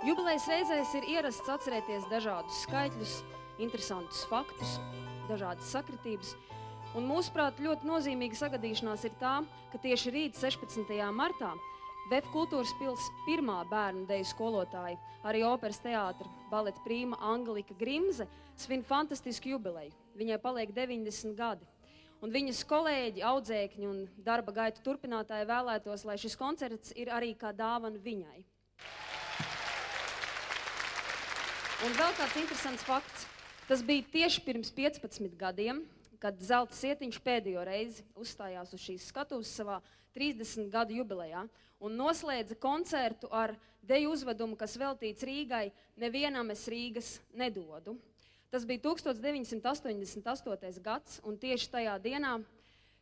Jubilejas reizēs ir ierasts atcerēties dažādus skaitļus, interesantus faktus, dažādas sakritības. Un mūsuprāt, ļoti nozīmīga sagadīšanās ir tā, ka tieši rīt 16. martā VF Kultūras pils pirmā bērnu deju skolotāja, arī operas teātra baleta prīma Angelika Grimze, svin fantastisku jubileju. Viņai paliek 90 gadi. Un viņas kolēģi, audzēkņi un darba gaitu turpinātāji vēlētos, lai šis koncerts ir arī kā dāvana viņai. Un vēl kāds interesants fakts. Tas bija tieši pirms 15 gadiem, kad Zelta Sietiņš pēdējo reizi uzstājās uz šīs skatuves savā 30 gadu jubilejā un noslēdza koncertu ar deju uzvedumu, kas veltīts Rīgai Nevienam es Rīgas nedodu. Tas bija 1988. gads, un tieši tajā dienā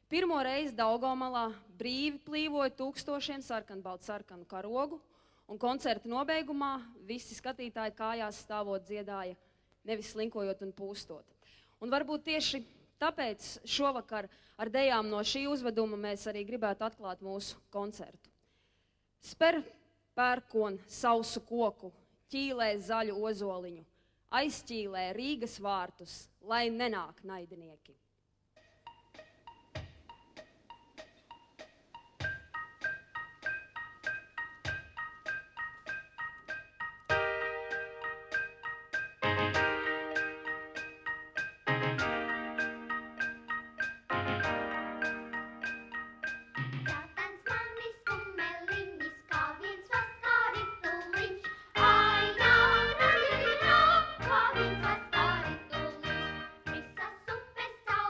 pirmo reizi Daugavmalā brīvi plīvoja tūkstošiem sarkanbaltu karogu, un koncerta nobeigumā visi skatītāji kājās stāvot dziedāja, nevis slinkojot un pūstot. Un varbūt tieši tāpēc šovakar ar dejām no šī uzveduma mēs arī gribētu atklāt mūsu koncertu. Sper pērkon sausu koku, ķīlē zaļu ozoliņu, aizķīlē Rīgas vārtus, lai nenāk naidinieki. Visas upes caur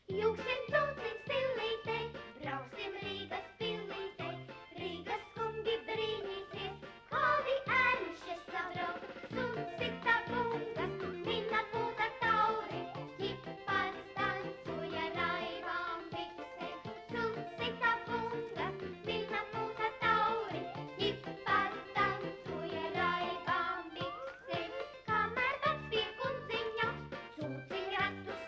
Jūksim trūcim stilītei, brauksim Rīgas pilītei, Rīgas kungi brīnīsies, kādi ēnušies sabraukt, sunsita bungas, minna pūta tauri, ķipars dancoja raivām biksēm, sunsita bungas, minna pūta tauri, ķipars dancoja raivām biksēm, kamēr pats pie kundziņa, cūciņ ratus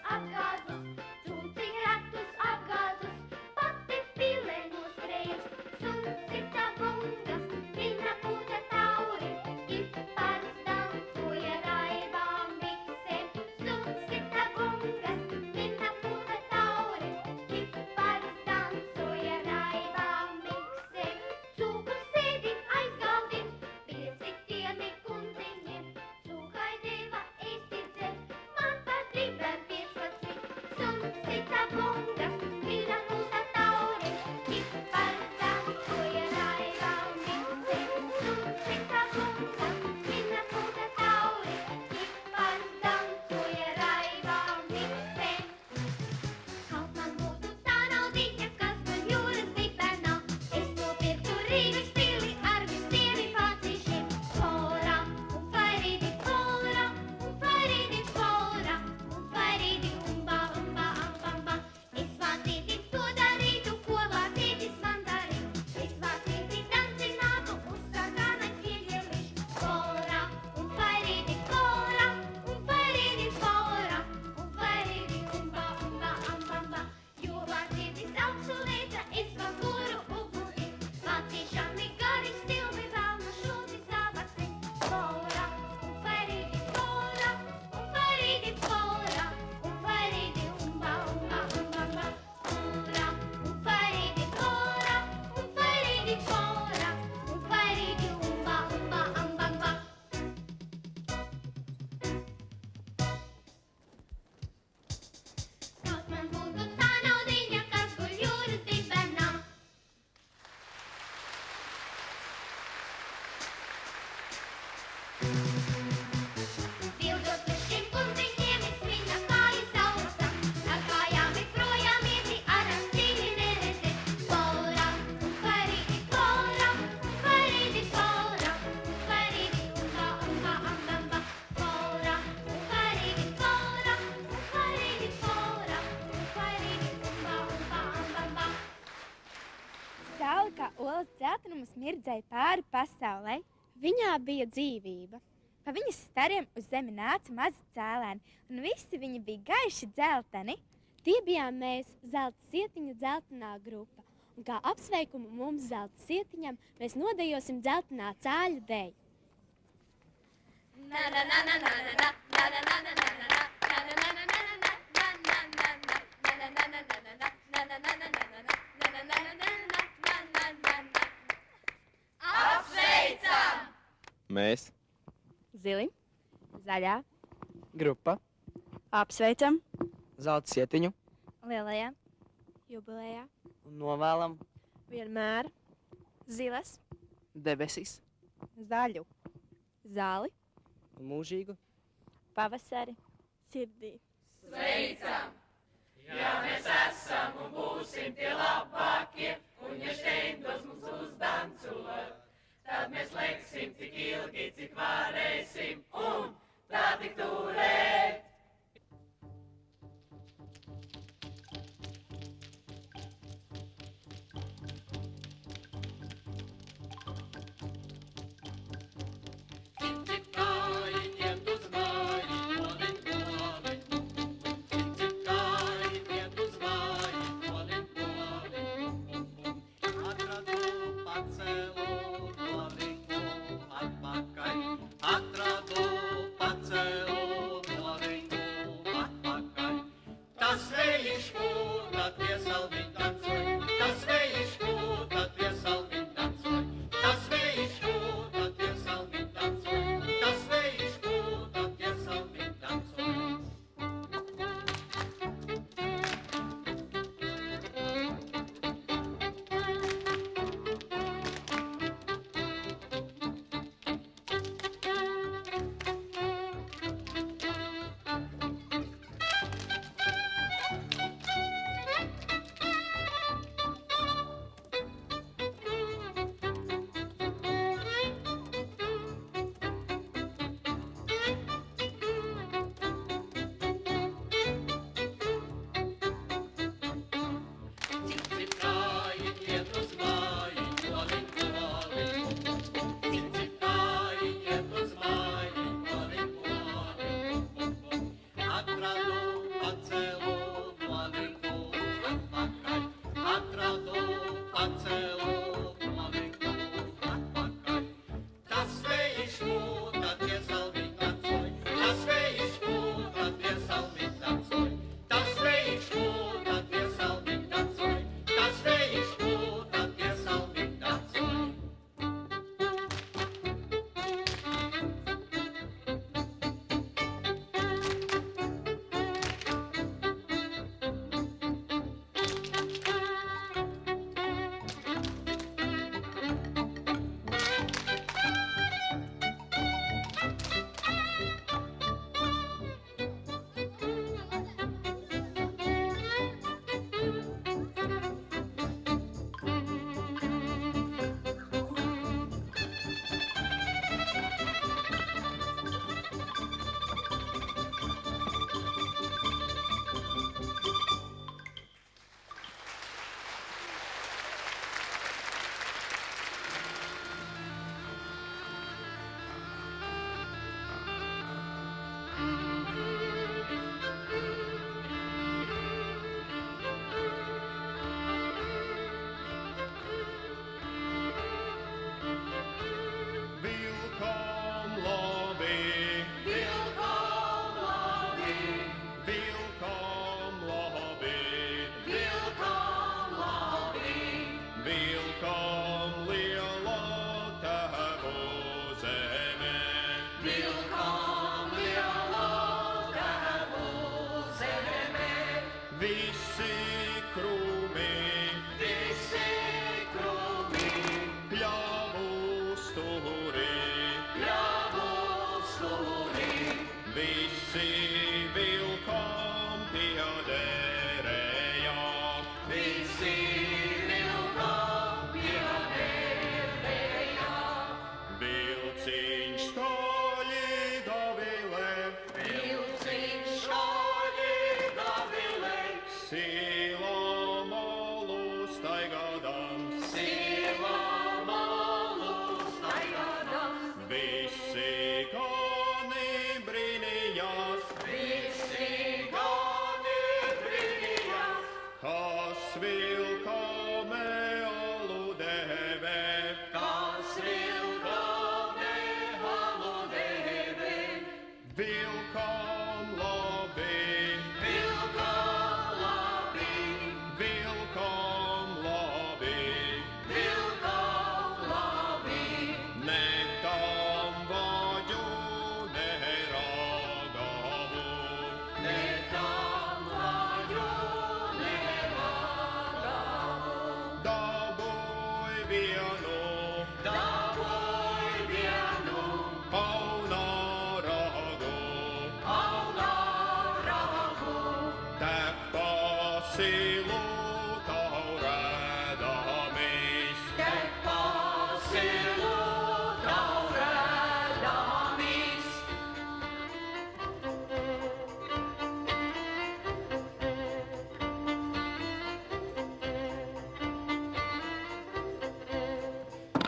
apgāzus, pati pilē noskrējus, sunsita bungas, minna pūta tauri, ķipars dancoja raivām biksēm, sunsita bungas, minna pūta tauri, ķipars dancoja raivām biksēm, cūku sēdim aizgaldim, pieci tieni kundziņiem, cūkai deva ēsti dzert, man pat gribēm 15, sunsita bungas, minna pūta tauri, ķipars dancoja raivām biksēm, sunsita bungas, minna pūta tauri, ķipars dancoja raivām biksēm. Kaut man būtu tā naudiņa, kas guļ jūras dibenā, es nopirktu Rīgas pili ar visiem facīšiem. Fora, un faridi fora, un faridi fora, un faridi umba, umba, ambamba. Es vācītis to darītu, ko vācītis man darītu. Es vācītis dancinātu, uzsakāna ķieģelišu. Fora, un faridi fora, un faridi fora, un faridi umba, umba, ambamba. Jo vācītis augstu lietra, es vēl kuru uguni. Vācīšami gari stilbi vēl no šūti savasi. Fora, un faridi fora, un faridi fora, un faridi umba, umba, ambamba. Fora, un faridi fora, un faridi fora, un faridi umba, umba, ambamba. Kaut man būtu tā naudiņa, kas guļ jūras dibenā. Bildot pret šiem kundziņiem, es viņa kājas sauca, ar kājām es projām ieti, ar astīni nereti. Fora, un faridi fora, un faridi fora, un faridi umba, umba, ambamba. Fora, un faridi fora, un faridi fora, un faridi umba, umba, ambamba. Saule kā olas dzeltenums mirdzēja pāri pasaulei. Viņā bija dzīvība. Pa viņas stariem uz zemi nāca mazi cēlēni, un visi viņi bija gaiši dzelteni. Tie bijām mēs, zelta sietiņu dzeltenā grupa. Un kā apsveikumu mums zelta sietiņam, mēs nodejosim dzeltenā cāļa deju. Mēs, Zili, zaļā, Grupa, apsveicam, zelta sietiņu lielajā, jubilejā, un novēlam vienmēr, zilas, debesis zaļu, zāli, un mūžīgu pavasari, sirdī. pacelu noliktu atpakaļ. Atradu pacelu noliktu atpakaļ. Tas vējš mūta tie salmiņ tancoj, tas vējš mūta tie salmiņ tancoj, tas vējš mūta tie salmiņ tancoj, tas vējš mūta tie salmiņ tancoj. Vilkom labi, vilkom labi, vilkom labi, vilkom labi, vilkom lielo tavu zeme, vilkom lielo tavu zeme, visi krūmi, pļavu stūri, visi vilkom piederēja, visi vilkom piederēja. Vilciņš skaļi gavilē, vilciņš skaļi gavilē, silā malu staigādams, silā malu staigādams. Visi gani brīnījās, kas vilkam alu dēvē, vilkam labi, vilkam labi, nekam vāģu neragavu, dabūj vienu, auna ragu, tek pasilu taurēdamis,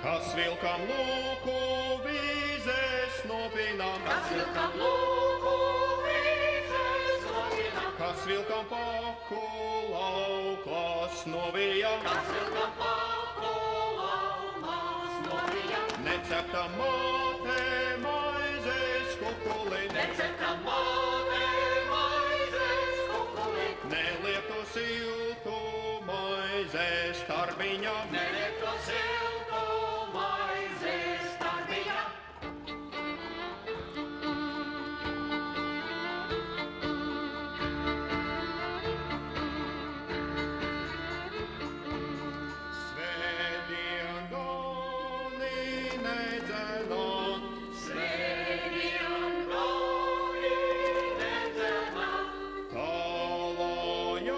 kas vilkam lūku vīzes nopinām, kas vilkam paku lauklas novijam, necepta māte maizes kukuli, nelietu siltu maizes tarbiņam, svētdien goni nedzenot, tālojās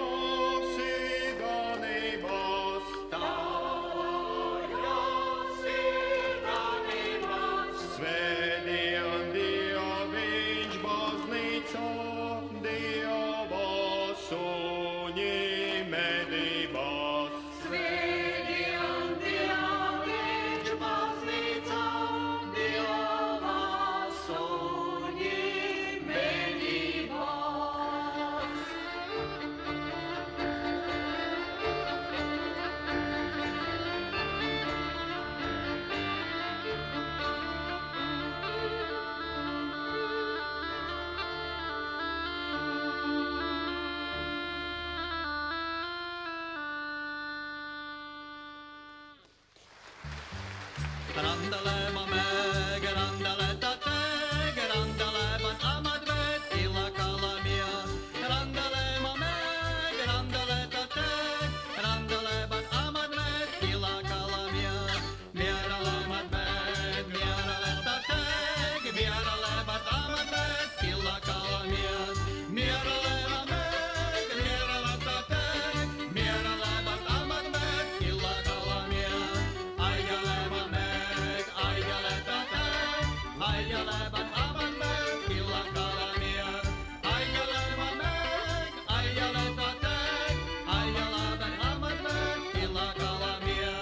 ganībās, Randalēma meg, randalē tateg, randalēban amadvet ilakalamia. Randalēma meg, randalē tateg, randalēban amadvet ilakalamia. Mieralēmat meg, mieralē tateg, mieralēban amadvet ilakalamia. Mieralēma meg, mieralē tateg, mieralēban amadvet ilakalamia. Aigalēma meg, aigalē tateg, aigalēban amadvet ilakalamia. Aigalēma meg, aigalē tateg, aigalēban amadvet ilakalamia.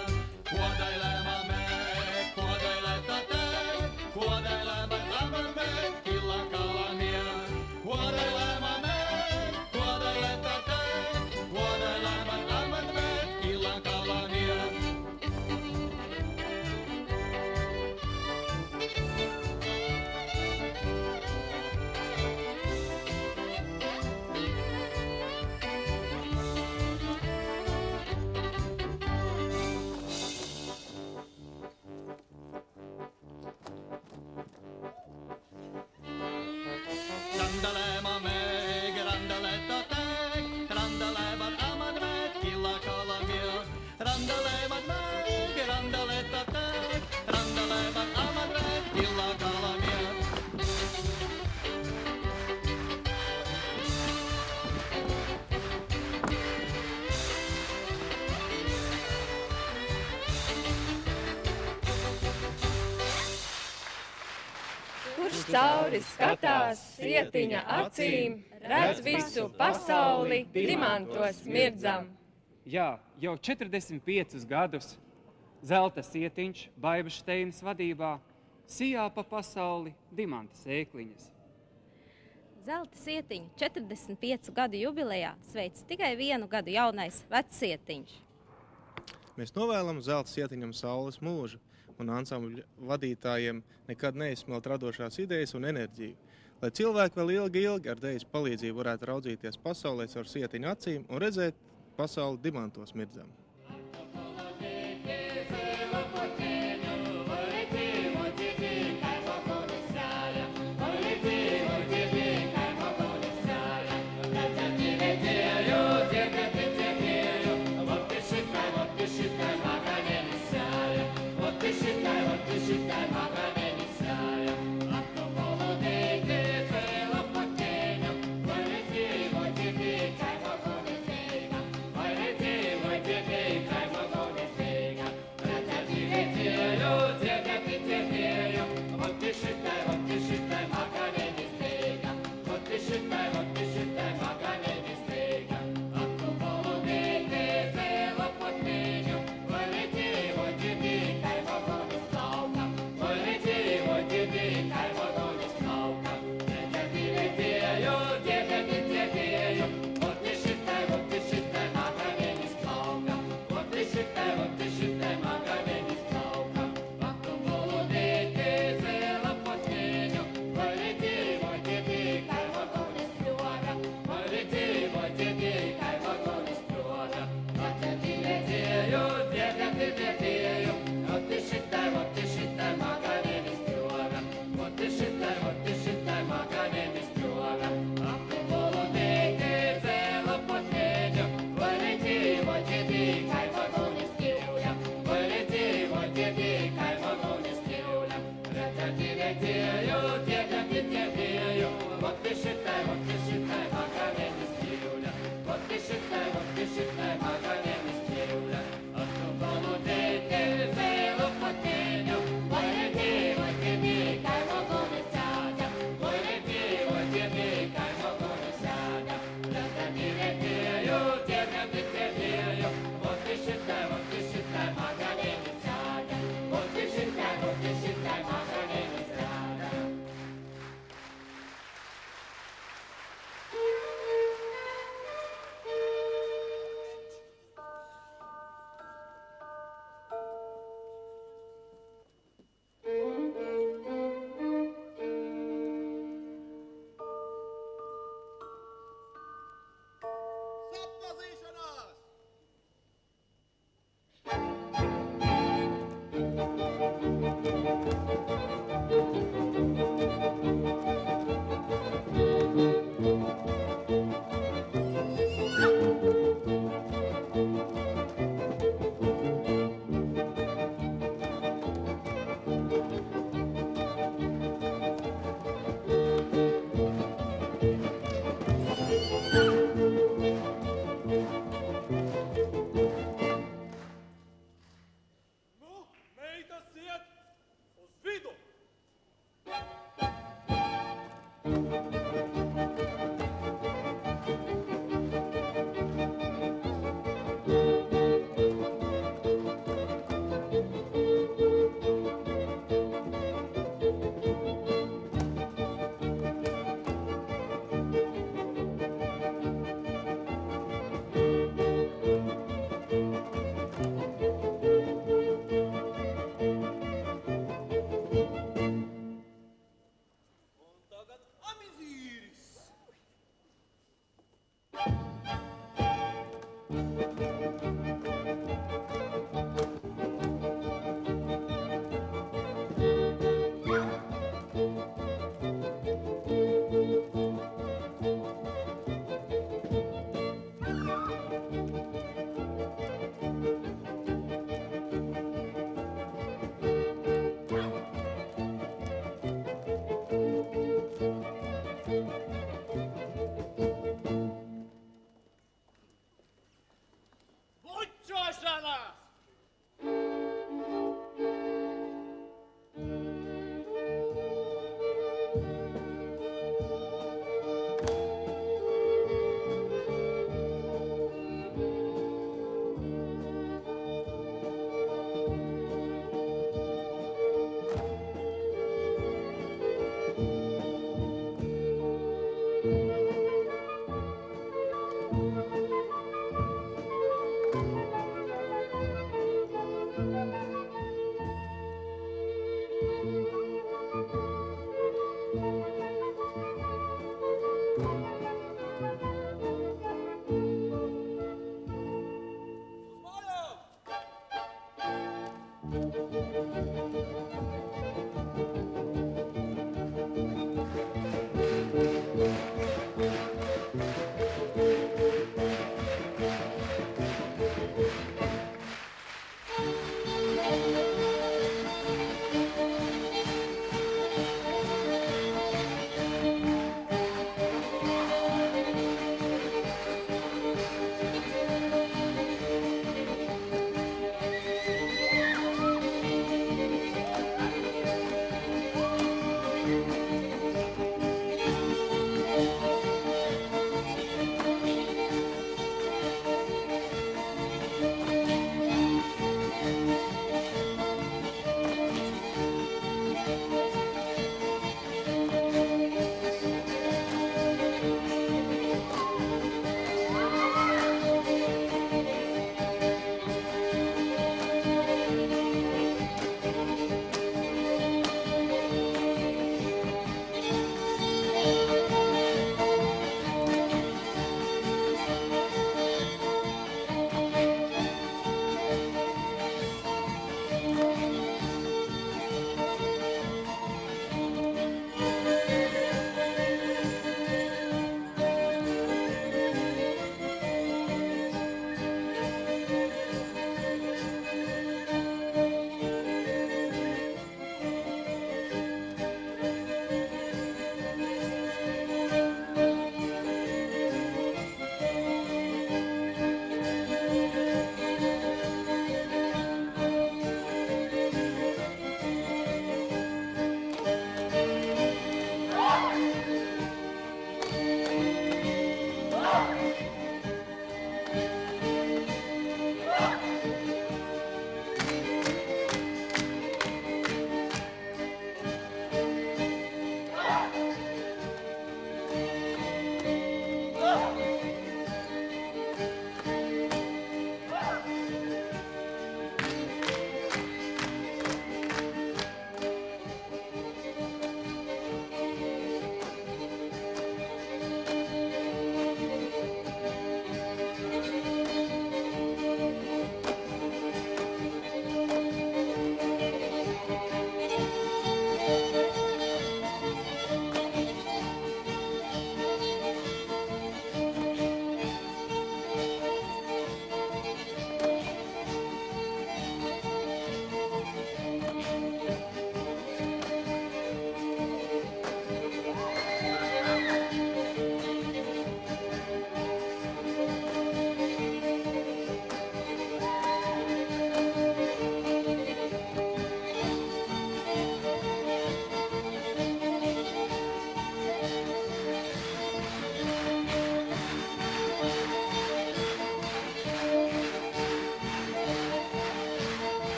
Kodailēma meg, kodailē tateg, kodailēban amadvet ilakalamia. Kodailēma meg, kodailē tateg, kodailēban amadvet ilakalamia. Randalēma meg, randalē tateg, randalēban amadvet ilakalamia. Randalēma meg, randalē tateg, randalēban amadvet ilakalamia. Kurš cauri skatās sietiņa acīm, redz visu pasauli, dimantos mirdzam. Jā, jau 45 gadus zelta sietiņš Baibas Šteinas vadībā sijā pa pasauli dimanta sēkliņas. Zelta sietiņu 45 gadu jubilejā sveic tikai 1 gadu jaunais vecs sietiņš. Mēs novēlam zelta sietiņam saules mūžu un ansambļu vadītājiem nekad neizsmelt radošās idejas un enerģiju, lai cilvēki vēl ilgi ar Dejas palīdzību varētu raudzīties pasaulē caur sietiņu acīm un redzēt pasauli dimantos mirdzam. Vai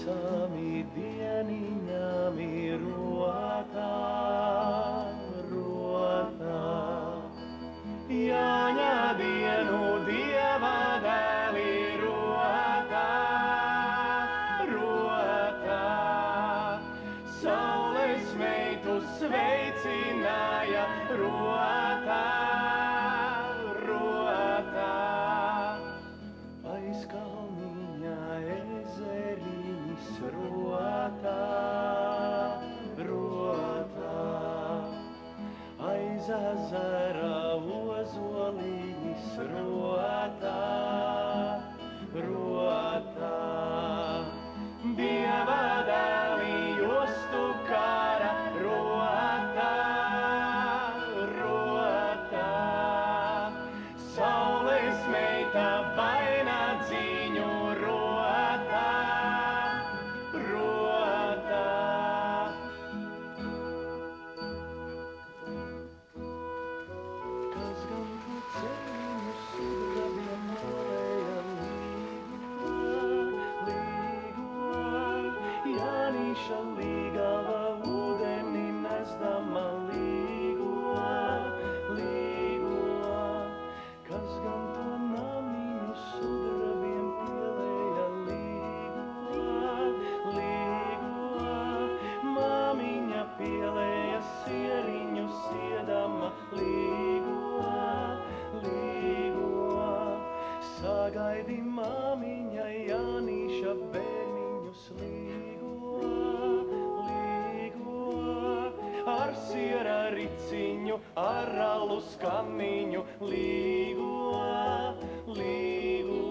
visami dieniņami rotā, rotā. Jāņa dienu Dieva dēli rotā, rotā. Saules meitu sveicināja rotā, rotā. Aiz kalniņa ezeriņas rotā, rotā. Aiz ezera ozoliņas rotā, rotā. Dieva dēli jostu kara rotā, rotā. Saules meita vainagdziņu rotā, rotā. Kas gan tu ceļu sudrabiem malēja līgo, Jāniša līgava ūdeni nesdama līgo, līgo. Kas gan to namiņu sudrabiem pielēja līgo, līgo. Māmiņa pielēja sieriņu siedama līgo, līgo. Sagaidi māmiņa Jāniša bērniņus līgo, līgo. Ar siera riciņu, ar alu skaniņu līgo, līgo.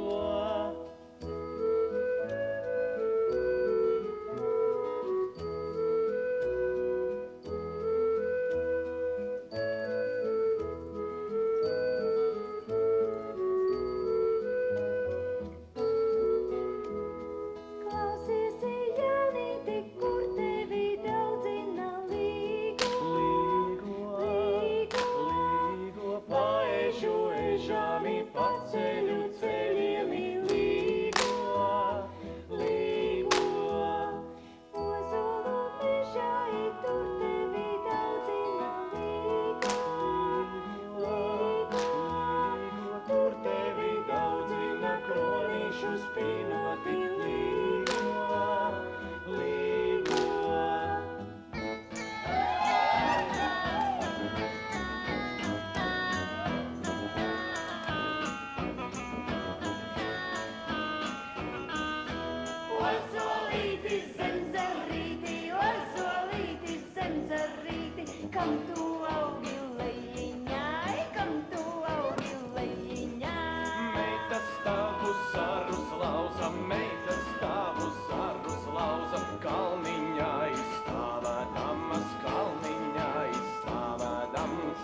Klausiesi, jaunīti, kur tevi daudzina līgo, līgo, līgo. Paežu ežami paceļu ceļiemi līgo, līgo. Ozolu mežai, tur tevi daudzina līgo, līgo. Tur tevi daudzina kronīšu spinoti līgo, līgo. Ozolīti, zemzarīti, ozolīti, zemzarīti, kam tu augi lejiņai, kam tu augi lejiņai. Meita stāvu saru slauza, meita stāvu saru slauza, kalniņā izstāvēdamas, kalniņā izstāvēdamas.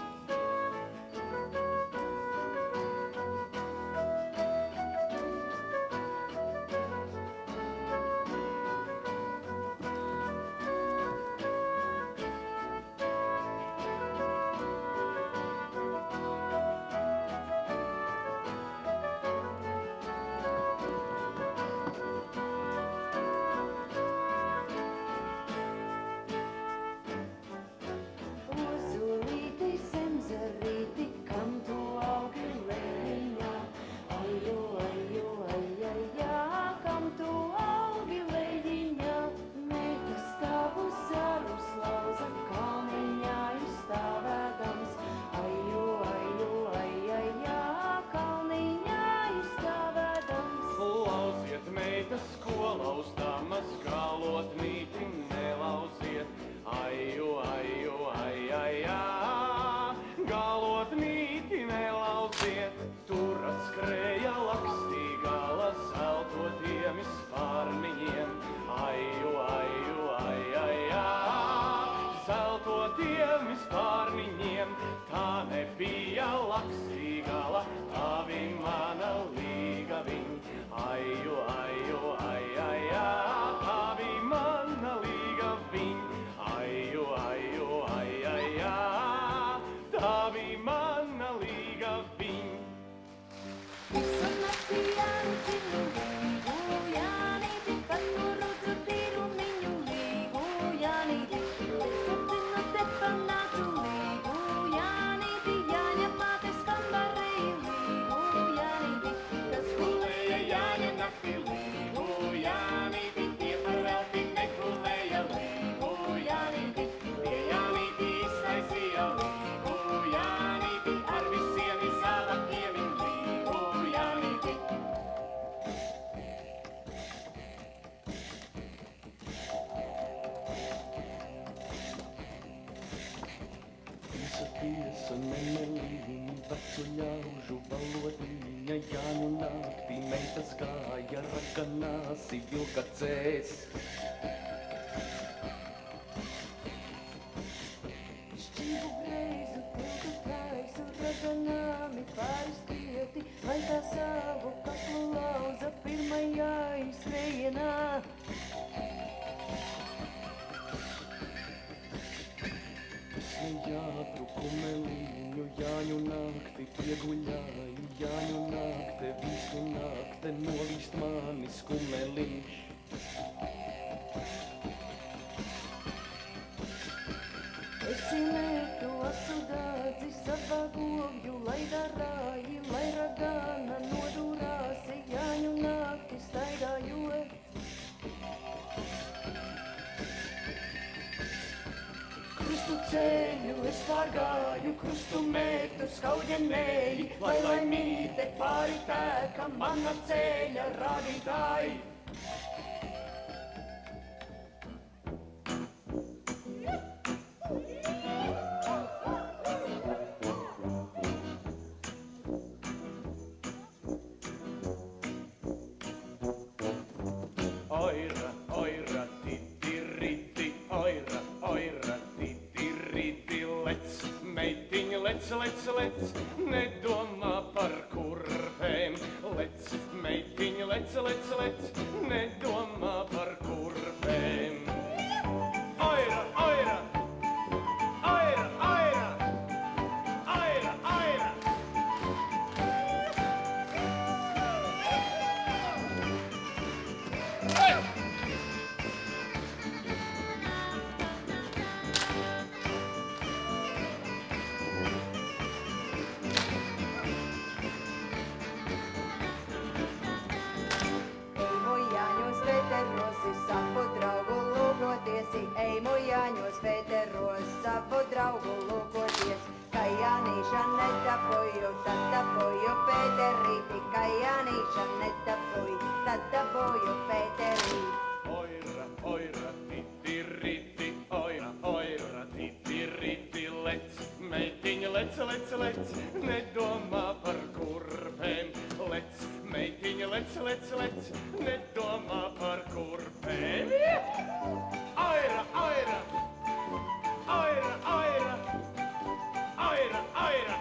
Ozolīti, zemzarīti, kam tu augi lejiņā, ajo, ajo, ajajā, kam tu augi lejiņā. Meita stāvu saru slauza, kalniņā izstāvēdams, ajo, ajo, ajajā, kalniņā izstāvēdams. Lauziet meitas, ko lauzdamas, galot mīti nelauziet, aiju, aiju, ajajā. Galot mīti nelauziet, tur atskrēja lakstīgala zeltotiem spārniņiem, aiju, aiju, ajajā. Zeltotiem spārniņiem, tā nebija lakstīgala, tavi mana līgaviņ, aiju, aiju, ajajā. nāsi vilka cēs. Šķību greizu, tiltu kaisu, raganāmi pārstieti, lai tā savu kaklu lauza pirmajā izskrējienā. Jātru kumeliņu, Jāņu nakti pieguļāju, Jāņu nakte, visu nakte novīst manis kumeliņš. Esi mētu asudādzi savā govju, lai darāji, lai ragāna nodurāsi, Jāņu nakti staigājot. Krustu ceļu es pārgāju, krustu mērtu skauģenēji, lai mīte pāri tēka mana ceļa rādītāji. Oira, oira, titiriti, oira, oira, titiriti, lec, meitiņa, lec, lec, lec, nedomā par kurpēm. Lec, meitiņa, lec, lec, lec, nedomā par kurpēm. Oira, oira, oira, oira, oira, oira. Mojāņos veterosi savu draugu lūgotiesi, ej mojāņos veteros savu draugu lūgoties. Kā Jānīša netapoju, tad tapoju Pēterīti, kā Jānīša netapoju, tad tapoju Pēterīti. Oira, oira, titiriti, oira, oira, titiriti, lec, meitiņa, lec, lec, lec, nedomā par kurpēm. Lec, meitiņa, lec, lec, lec, nedomā par kurpēm. Oira, oira, oira, oira, oira, oira.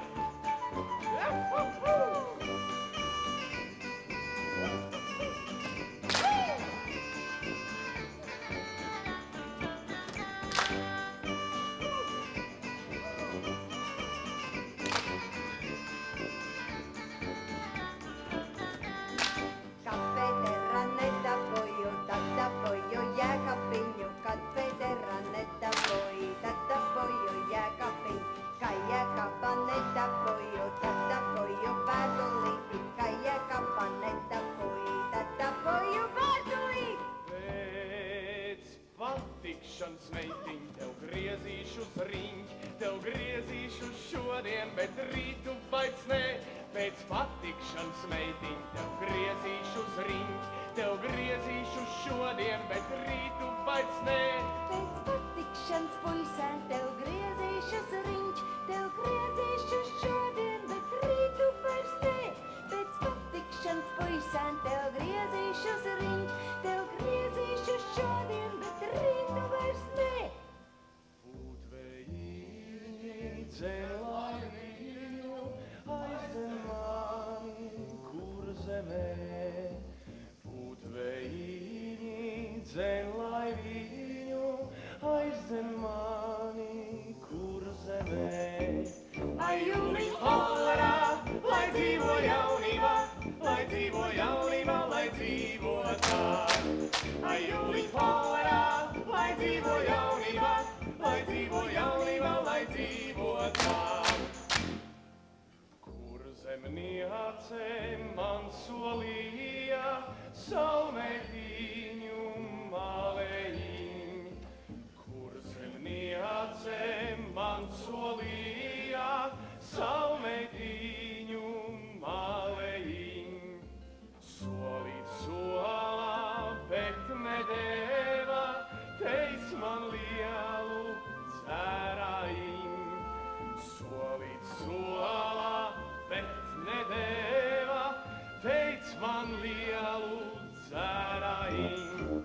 Kad Pētera netapoju, tad tapoju jēkapiņu, kad Pētera netapoju, tad tapoju jēkapiņu. Kā jēkapa netapoju, tad tapoju vēdulīti, kā jēkapa netapoju, tad tapoju vēdulīti. Pēc patikšanas, meitiņ, tev griezīšu uz riņķi, tev griezīšu šodien, bet rītu vairs nē. Pēc patikšanas, meitiņ, tev griezīšu uz riņķi, tev griezīšu šodien, bet rītu vairs nē. Pēc patikšanas, puisēn, tev griezīšu uz riņķi, tev griezīšu šodien, bet rītu vairs nē. Pēc patikšanas, puisēn, tev griezīšu uz riņķi, tev griezīšu šodien, bet rītu vairs nē. Dzelaiviņu aizdzen mani, kur zemē. Putvejiņi dzelaiviņu aizdzen mani, kur zemē. Ai, jūliņ, holerā, lai dzīvo jaunībā, lai dzīvo jaunībā, lai dzīvo tā. Ai, jūliņ, holerā, lai dzīvo jaunībā, lai dzīvo jaunībā, lai dzīvo tā. Kur zemniece man solīja saulmetiņu malejiņ. Kur zemniece man solīja saulmetiņu malejiņ. Solīt solā, bet nedēva, teic man lielu cerājiņ. Solīt solā, bet nedēva, teic man lielu cerājiņ. jāiņ.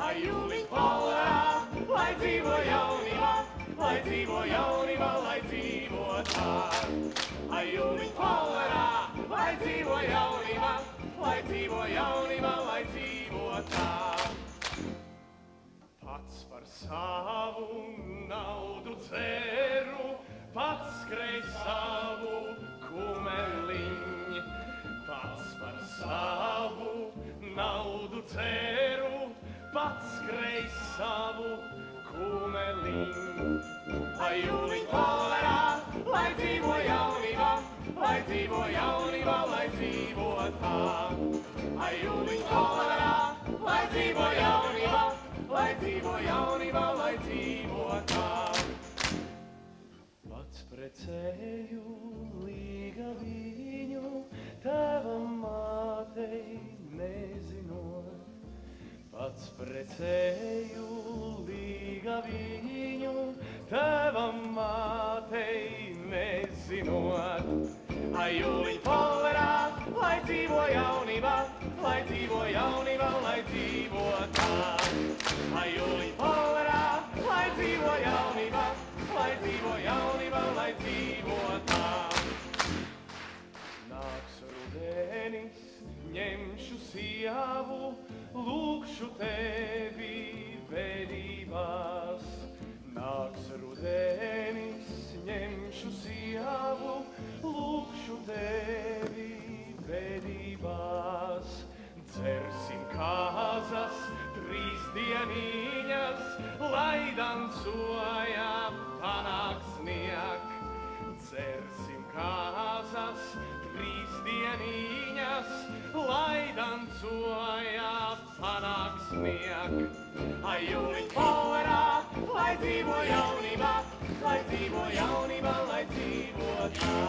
Ai, jūliņ polrā, lai dzīvo jaunībā, lai dzīvo jaunībā, lai dzīvo tā. Ai, jūliņ polrā, lai dzīvo jaunībā, lai dzīvo jaunībā, lai dzīvo tā. Pats par savu naudu dzeru, pats skrēj savu kumeliņ. Pats par savu naudu dzeru, pats skrēj savu kumeliņ. Ai, jūliņ polrā, lai dzīvo jaunībā, lai dzīvo jaunībā, lai dzīvo tā. Ai, jūliņ polrā, lai dzīvo jaunībā, lai dzīvo jaunībā, lai dzīvo tā. Pats precēju līgaviņu, tēvam mātei nezinot. Pats precēju līgaviņu, tēvam mātei nezinot. Ai, jūliņ polrā, lai dzīvo jaunībā, lai dzīvo jaunībā, lai dzīvo tā. Ai, jūliņ polrā, lai dzīvo jaunībā, lai dzīvo jaunībā, lai dzīvo tā. Nāks rudenis, ņemšu sievu, lūkšu tevi vedībās. Nāks rudenis, ņemšu sievu, lūkšu tevi vedībās. Dzersim kāzas, 3 dieniņas, lai dancoja panāksniek. Dzersim kāzas, 3 dieniņas, lai dancoja panāksniek. Ai, jūliņ polrā, lai dzīvo jaunībā, lai dzīvo jaunībā, lai dzīvo tā.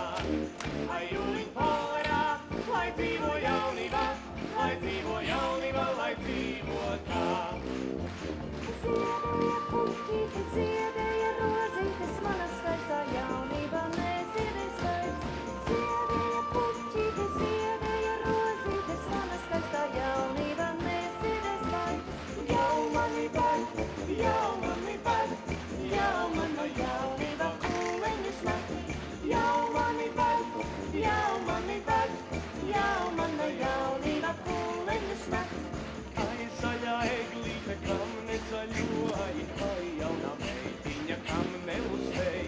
Ai, jūliņ polrā, lai dzīvo jaunībā, lai dzīvo jaunībā, lai dzīvo tā. Ziedēja puķīte, ziedēja rozītes, mana skaistā jaunībā neziedēs vairs. Ziedēja puķīte, ziedēja rozītes, mana skaistā jaunībā neziedēs vairs. Jau mani bēg, jau mani bēg, jau mana jaunība kuleņus met. Jau mani bēg, jau mani bēg, jau mana jaunība kuleņus met. Ai, zaļā eglīte, kam nezaļoji, ai, jaunā meitiņa, kam neuztei.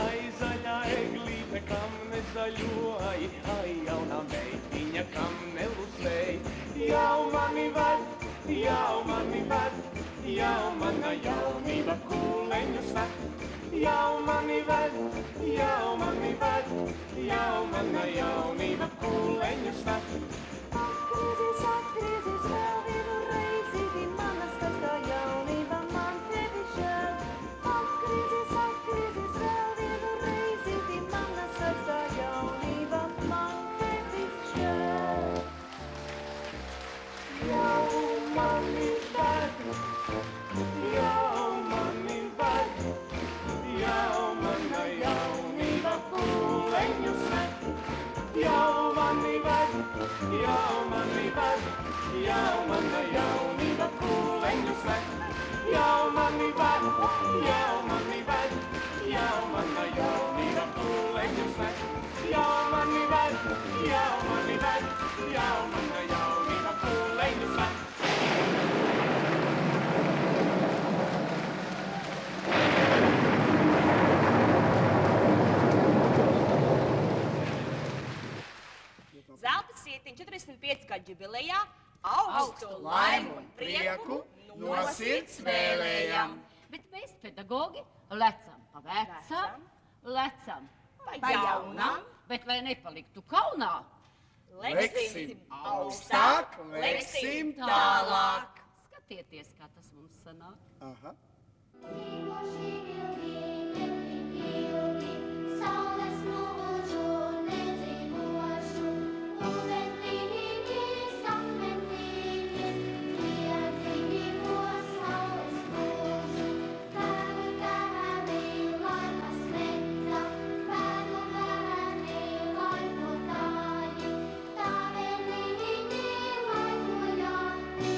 Ai, zaļā eglīte, kam nezaļoji, ai, jaunā meitiņa, kam neuztei. Jau mani ved, jau mani ved, jau mana jaunība kuleņus met. Jau mani ved, jau mani ved, jau mana jaunība kuleņus met. Atgriezies, atgriezies vēl vienu reizi, mana skaistā jaunība man tevi žēl. Atgriezies, atgriezies vēl vienu reizi, mana skaistā jaunība man tevi žēl. Jau mani ved, jau mani ved, jau mana jaunība kuleņus met. Jau mani ved, jau mani ved, jau mana jaunība kuleņus met. Jau mani ved, jau mani ved, jau mana jaunība kuleņus met. Jau mani ved, jau mani ved, jau mana jaunība kuleņus met. Zelta sietiņa 45 gadu jubilejā augstu laimu un prieku no sirds vēlējam. Bet mēs, pedagogi, lecam pa vecam, lecam pa jaunam, bet lai nepaliktu kaunā, Leksim augstāk, leksim tālāk. Skatieties, kā tas mums sanāk. Aha. Ilgi, ilgi, ilgi, saules mūžu nedzīvošu, ūdenlīgis, akmenlīgis, iedzīvos saules mūžu. Bērnu bērni laikas metā, bērnu bērni laikotāji, tāvēlīgi laikojāti,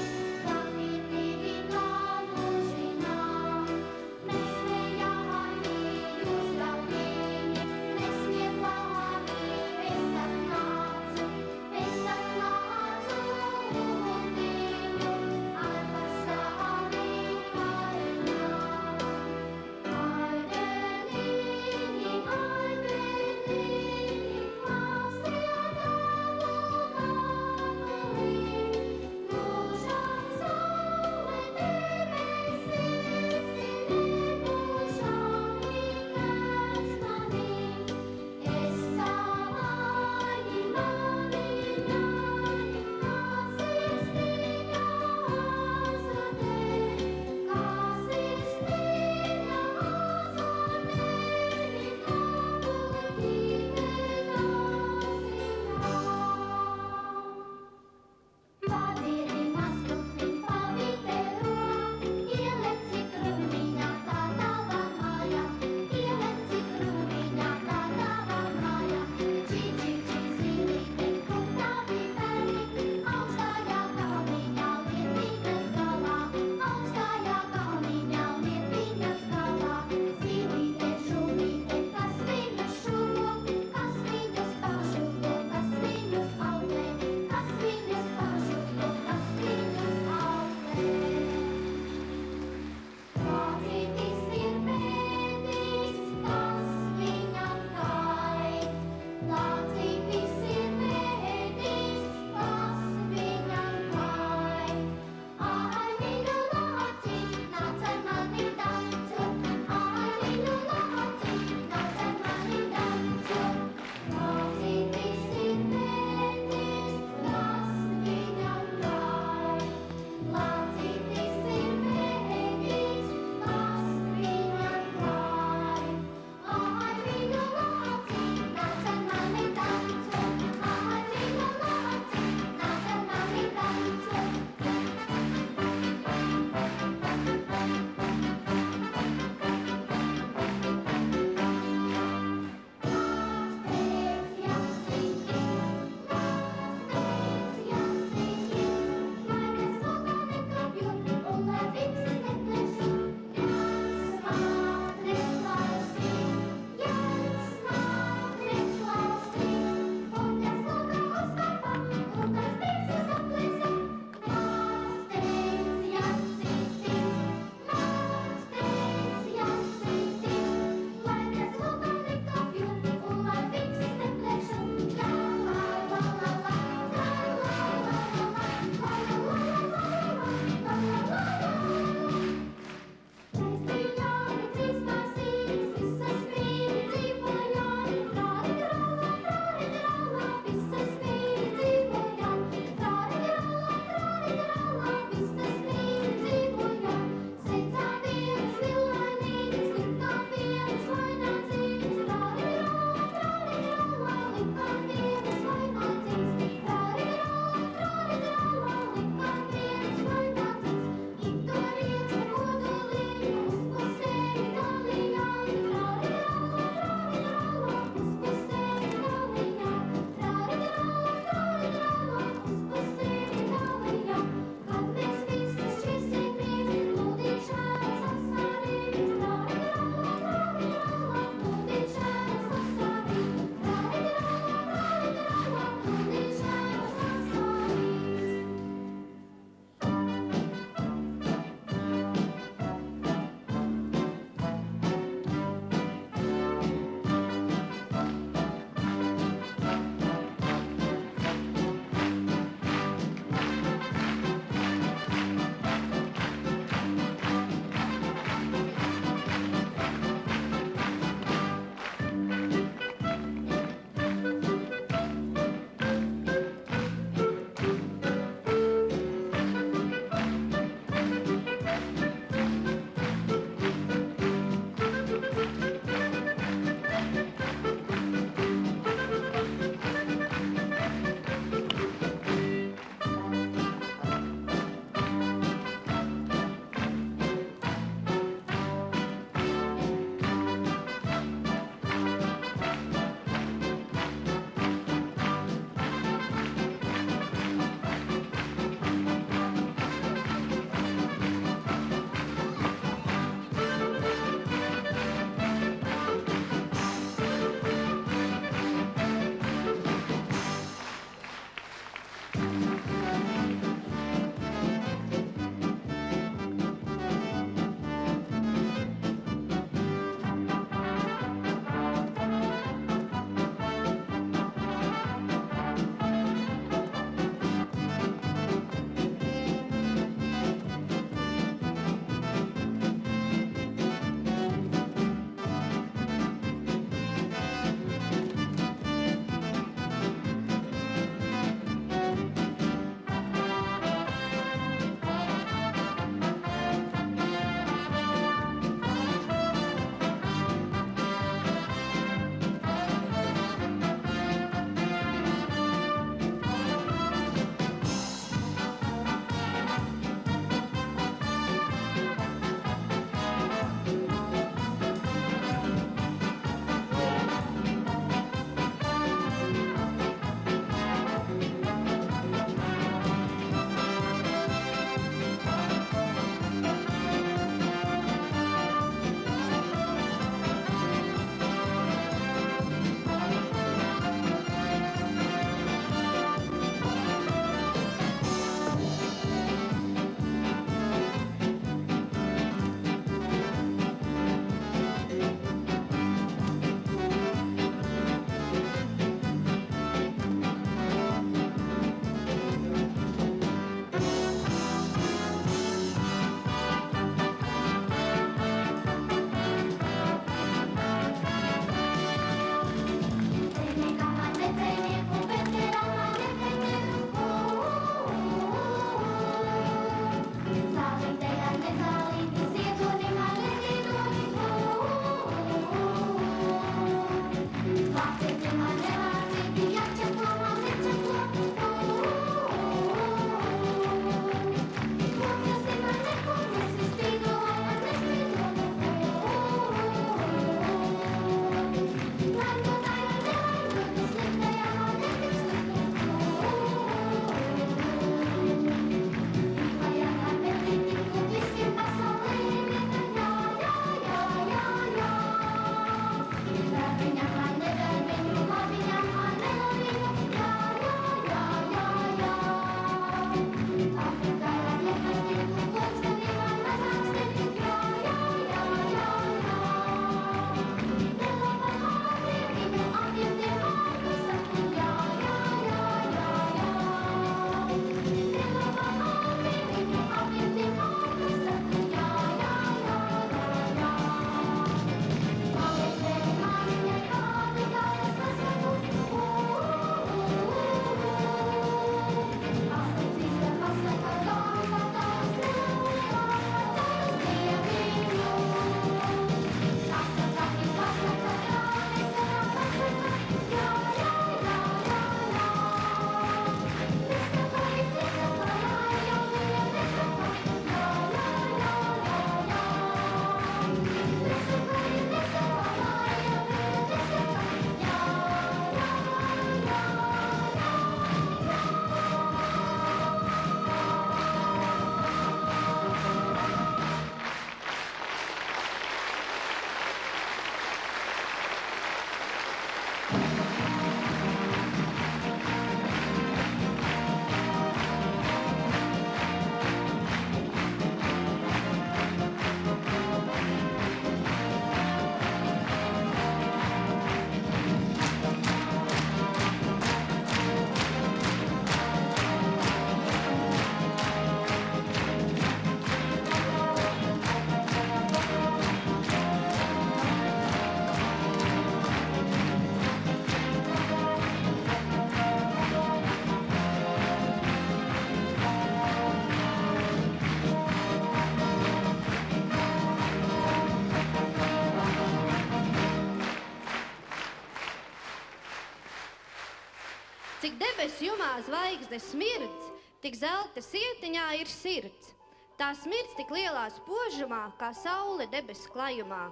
debes jumā zvaigzne smirdz, tik zelta sietiņā ir sirds. Tā smirdz tik lielā spožumā, kā saule debes klajumā.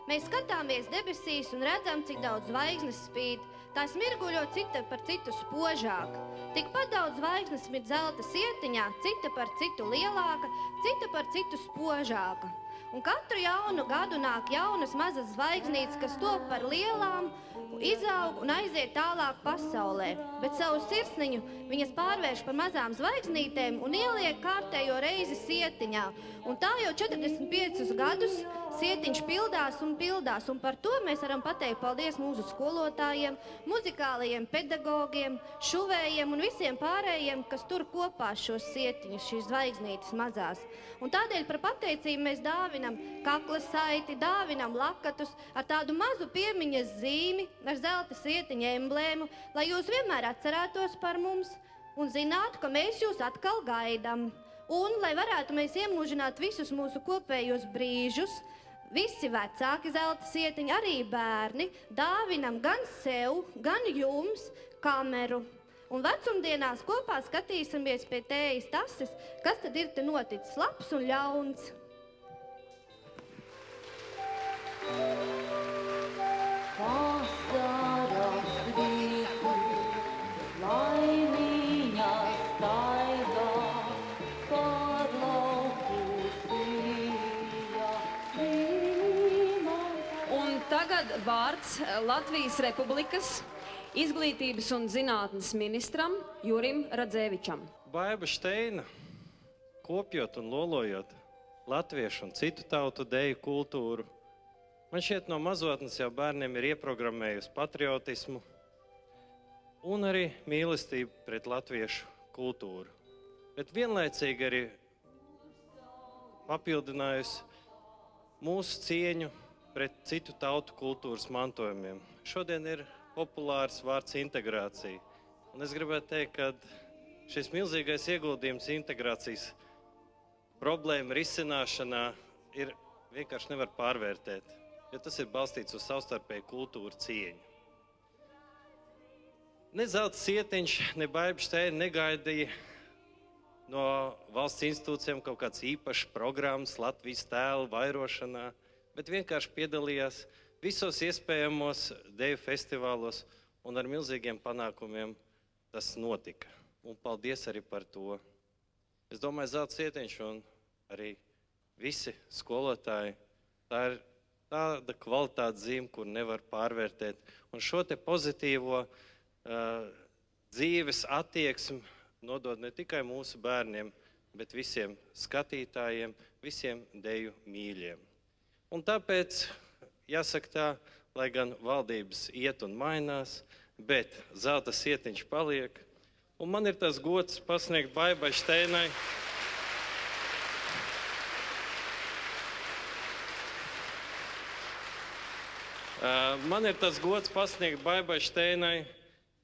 Mēs skatāmies debesīs un redzam, cik daudz zvaigznes spīd. Tās mirguļo cita par citu spožāk. Tikpat daudz zvaigznes smirdz zelta sietiņā, cita par citu lielāka, cita par citu spožāka. Un katru jaunu gadu nāk jaunas mazas zvaigznītes, kas top par lielām, izaug un aiziet tālāk pasaulē. Bet savu sirsniņu viņas pārvērš par mazām zvaigznītēm un ieliek kārtējo reizi sietiņā. Un tā jau 45 gadus sietiņš pildās un pildās. Un par to mēs varam pateikt paldies mūsu skolotājiem, muzikālajiem pedagogiem, šuvējiem un visiem pārējiem, kas tur kopā šos sietiņus, šīs zvaigznītes mazās. Un tādēļ par pateicību mēs dāvinam kakla saiti, dāvinam lakatus ar tādu mazu piemiņas zīmi, ar zelta sietiņa emblēmu, lai jūs vienmēr atcerētos par mums un zinātu, ka mēs jūs atkal gaidām. Un, lai varētu mēs iemūžināt visus mūsu kopējos brīžus, visi vecāki zelta sietiņi, arī bērni, dāvinam gan sev, gan jums kameru. Un vecumdienās kopā skatīsimies pie tējas tases, kas tad ir te noticis labs un ļauns. Vasaras rīti, laimīņā staigā, par lauku sija, Un tagad vārds Latvijas Republikas Izglītības un zinātnes ministram Jurim Radzēvičam. Baiba Šteina, kopjot un lolojot latviešu un citu tautu deju kultūru, man šķiet no mazotnes jau bērniem ir ieprogrammējusi patriotismu un arī mīlestību pret latviešu kultūru. Bet vienlaicīgi arī papildinājusi mūsu cieņu pret citu tautu kultūras mantojumiem. Šodien ir populārs vārds integrācija. Un es gribētu teikt, ka šis milzīgais ieguldījums integrācijas problēma risināšanā ir vienkārši nevar pārvērtēt, jo tas ir balstīts uz savstarpēju kultūru cieņu. Ne zelta sietiņš, ne Baiba Šteina negaidīja no valsts institūcijām kaut kāds īpašs programmas Latvijas tēlu vairošanā, bet vienkārši piedalījās visos iespējamos deju festivālos un ar milzīgiem panākumiem tas notika. Un paldies arī par to. Es domāju, zelta sietiņš un arī visi skolotāji, tā ir tāda kvalitātes zīme, kur nevar pārvērtēt. Un šo te pozitīvo dzīves attieksmi nodod ne tikai mūsu bērniem, bet visiem skatītājiem, visiem deju mīļiem. Un tāpēc jāsaka tā, lai gan valdības iet un mainās, bet zelta sietiņš paliek. Un man ir tas gods pasniegt Baibai Šteinai Baibai Šteinai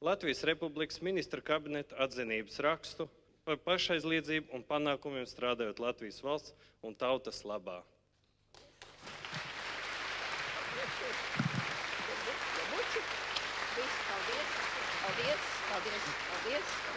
Latvijas Republikas ministra kabineta atzinības rakstu par pašaizliedzību un panākumiem strādājot Latvijas valsts un tautas labā. Paldies.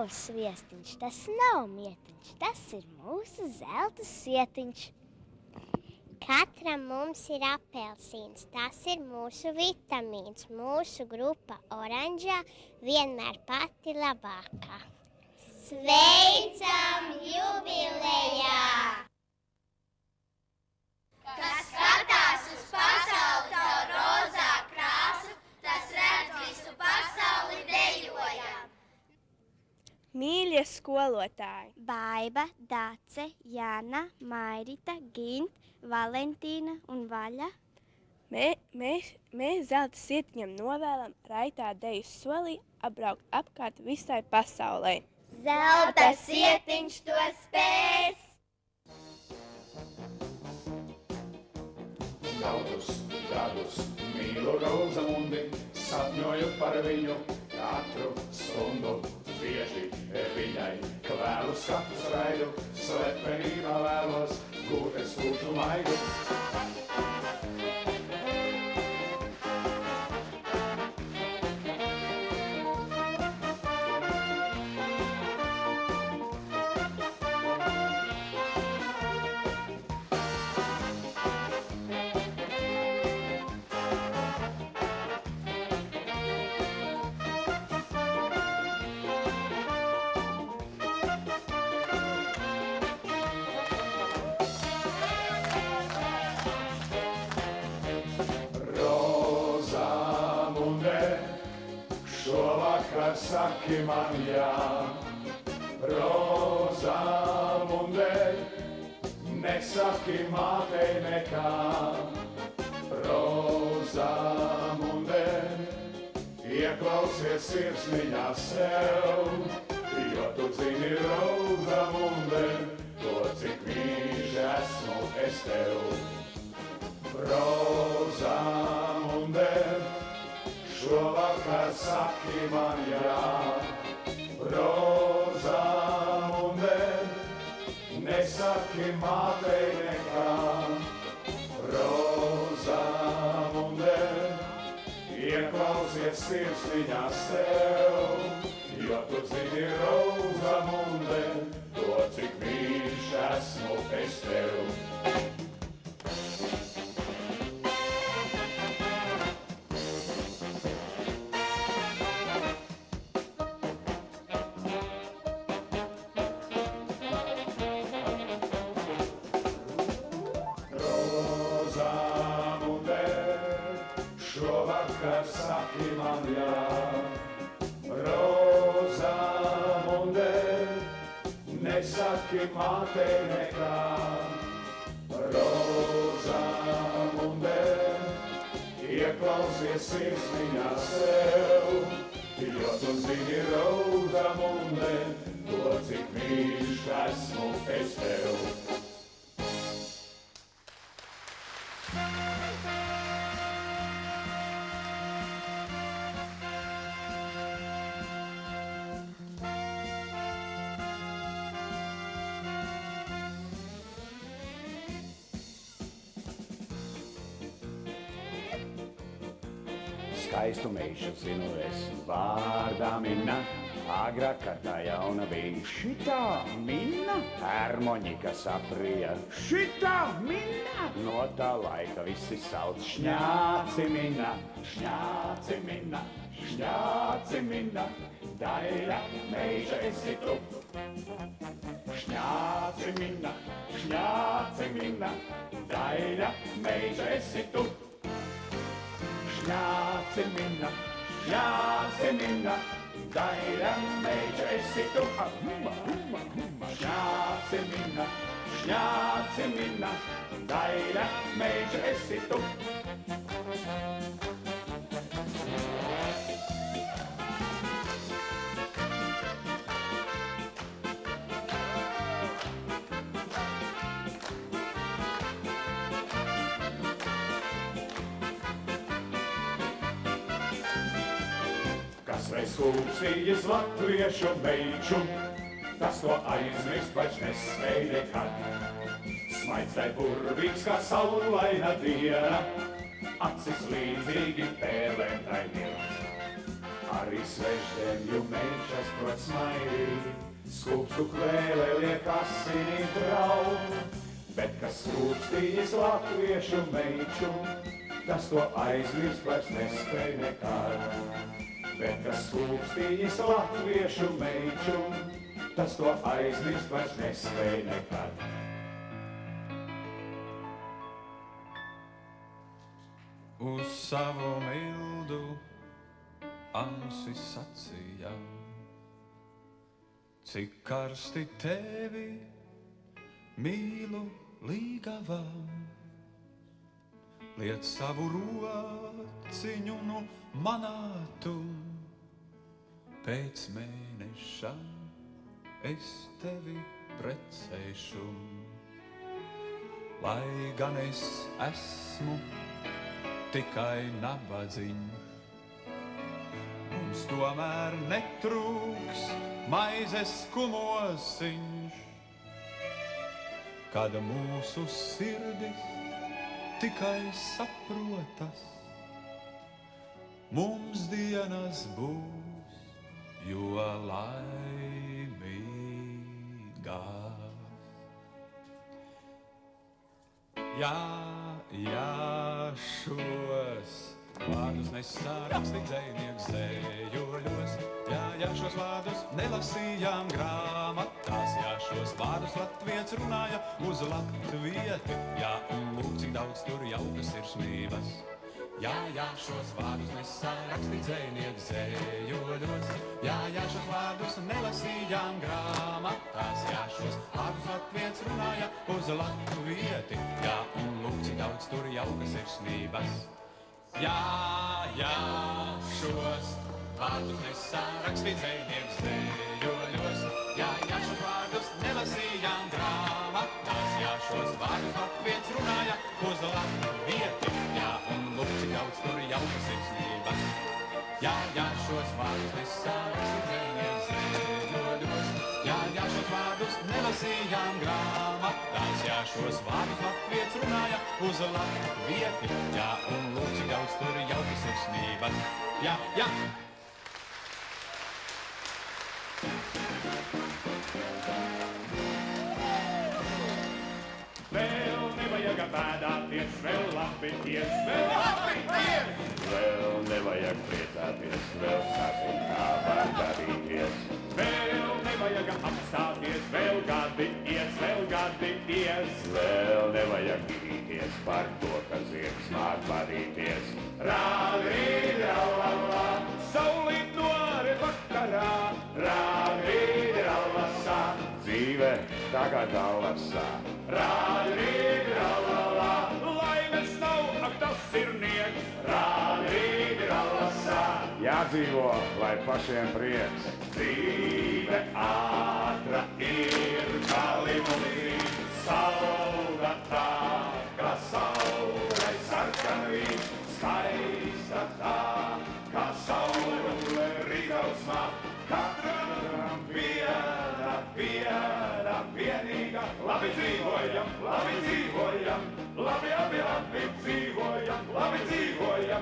saules viestiņš, tas nav mietiņš, tas ir mūsu zelta sietiņš. Katram mums ir apelsīns, tas ir mūsu vitamīns, mūsu grupa oranžā vienmēr pati labākā. Sveicam jubilejā! Kas skatās uz pasauli caur rozā krāsu, tas redz visu pasauli dejojam. Mīļie skolotāji! Baiba, Dace, Jana, Mairita, Gint, Valentīna un Vaļa. Mēs zelta sietiņam novēlam raitā deju solī apbraukt apkārt visai pasaulē. Zelta sietiņš to spēs! Daudzus gadus mīlu Rozamundi, sapņoju par viņu katru stundu. Bieži viņai kvēlu skatus raidu, slepenībā vēlos gūt es kūšu maigu. Saki man jā, Rozamunde, nesaki mātei nekā. Rozamunde, ieklausies sirsniņā sev, jo tu zini, Rozamunde, to cik mīļš esmu es tev. Rozamunde, šovakar saki man jā, Rozamunde, nesaki mātei nekā. Rozamunde, ieklausies sirsniņā sev, jo tu zini, Rozamunde, to cik mīļš esmu es tev. Nesaki mātei nekā. Rozamunde, ieklausies sirsniņā sev, jo tu zini, Rozamunde, to cik mīļš esmu es tev. Skaistu meišu zinu es vārdā Minna, agrāk, kad tā jauna bija. Šitā Minna? Harmonika saprija. Šitā Minna? No tā laika visi sauc Šņāci Minna, Šņāci Minna, Šņāci Minna, daļa meiša esi tu. Šņāci Minna, Šņāci Minna, daļa meiša esi tu. Šņāci Minna, Šņāci Minna, daļa meiša esi tu. Šņāci Minna, Šņāci Minna, daļa meiša esi tu. Reiz kulcījas latviešu meiču, tas to aizmirst vairs nespēj nekad. Smaids tai burvīgs kā saulaina diena, acis līdzīgi pēlēm tai milz. Arī Svešdemju meičas prot smaidīt, skūpstu kvēle liek asinī traut, bet kas skūpstīņas latviešu meiču, tas to aizmirst vairs nespēj nekad. Bet kas skūpstīņas latviešu meiču, tas to aizmirst vairs nespēj nekad. Uz savu mildu ausi sacīja, cik karsti tevi mīlu līgavā. Liec savu rociņu nu manātu, pēc mēneša es tevi precēšu. Lai gan es esmu tikai nabadzīņš, mums tomēr netrūks maizes kumosiņš, kad mūsu sirdis tikai saprotas, mums dienas būs, jo laimīgās. Jā, šos vārdus nesārakstīt dzejnieks dzējoļos, jā, šos vārdus nelasījām grāmatās, jā, šos vārdus latviets runāja uz latvieti, jā, un lūk, cik daudz tur jaukas sirsnības. Jā, šos vārdus nesārakstīt dzejnieks dzējoļos, jā, šos vārdus nelasījām grāmatās, jā, šos vārdus latviets runāja uz latvieti, jā, un lūk, cik daudz tur jaukas sirsnības. Jā, šos vārdus nesārakstīt dzejnieks dzējoļos, jā, šos vārdus nelasījām grāmatās, jā, šos vārdus latviets runāja uz latvieti, jā, un lūk, cik daudz tur jaukas sirsnības. Jā, šos vārdus nesārakstīt dzejnieks dzējoļos, jā, šos vārdus nelasījām grāmatās, jā, šos vārdus latviets runāja uz latvieti, jā, un lūk, cik daudz tur jaukas sirsnības. Jā. Vēl nevajag bēdāties, vēl labi ies, vēl labi ies! Vēl nevajag priecāties, vēl sāksim kā var darīties. Vēl nevajag apstāties, vēl gadi ies, vēl gadi ies. Vēl nevajag bīties par to, ka ziegs māk vadīties. Rā-rī-rā-la-la, saulīt norit vakarā. Rā-rī-rā-la-sā, dzīve tagad allasā. Rā-rī-rā-la-la, laimes nav, ak tas ir niegs. Rā-rī-rā-la-sā, jādzīvo, lai pašiem prieks. Dzīve ātra ir kā limuzīns, salda tā, kā saule sarkanvīns, skaista tā, kā saule rītausmā. Katram viena, vienīga, labi dzīvojam, labi dzīvojam, labi dzīvojam, labi dzīvojam, labi dzīvojam,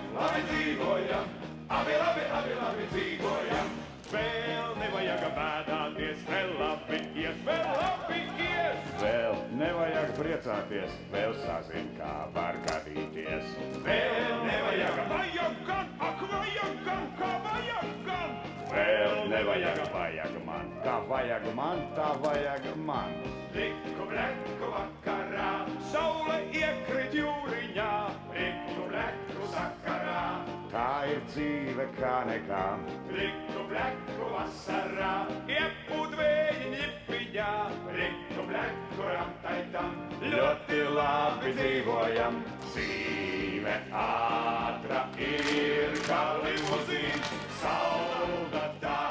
labi dzīvojam. Vēl nevajag bēdāties, vēl labi ies, vēl labi ies. Vēl nevajag priecāties, vēl sāzin, kā var gadīties. Vēl nevajag vajag gan, ak vajag gan, kā vajag gan. Vēl nevajag vajag man, kā vajag man, tā vajag man. Liku bleku vakarā, saule iekrit jūriņā, liku bleku sakarā. Tā ir dzīve kā nekā. Liku bleku vasarā, iepūt vējiņ ļipiņā, liku bleku ramtaitam, ļoti labi dzīvojam. Dzīve ātra ir kā limuzīns, salda tā,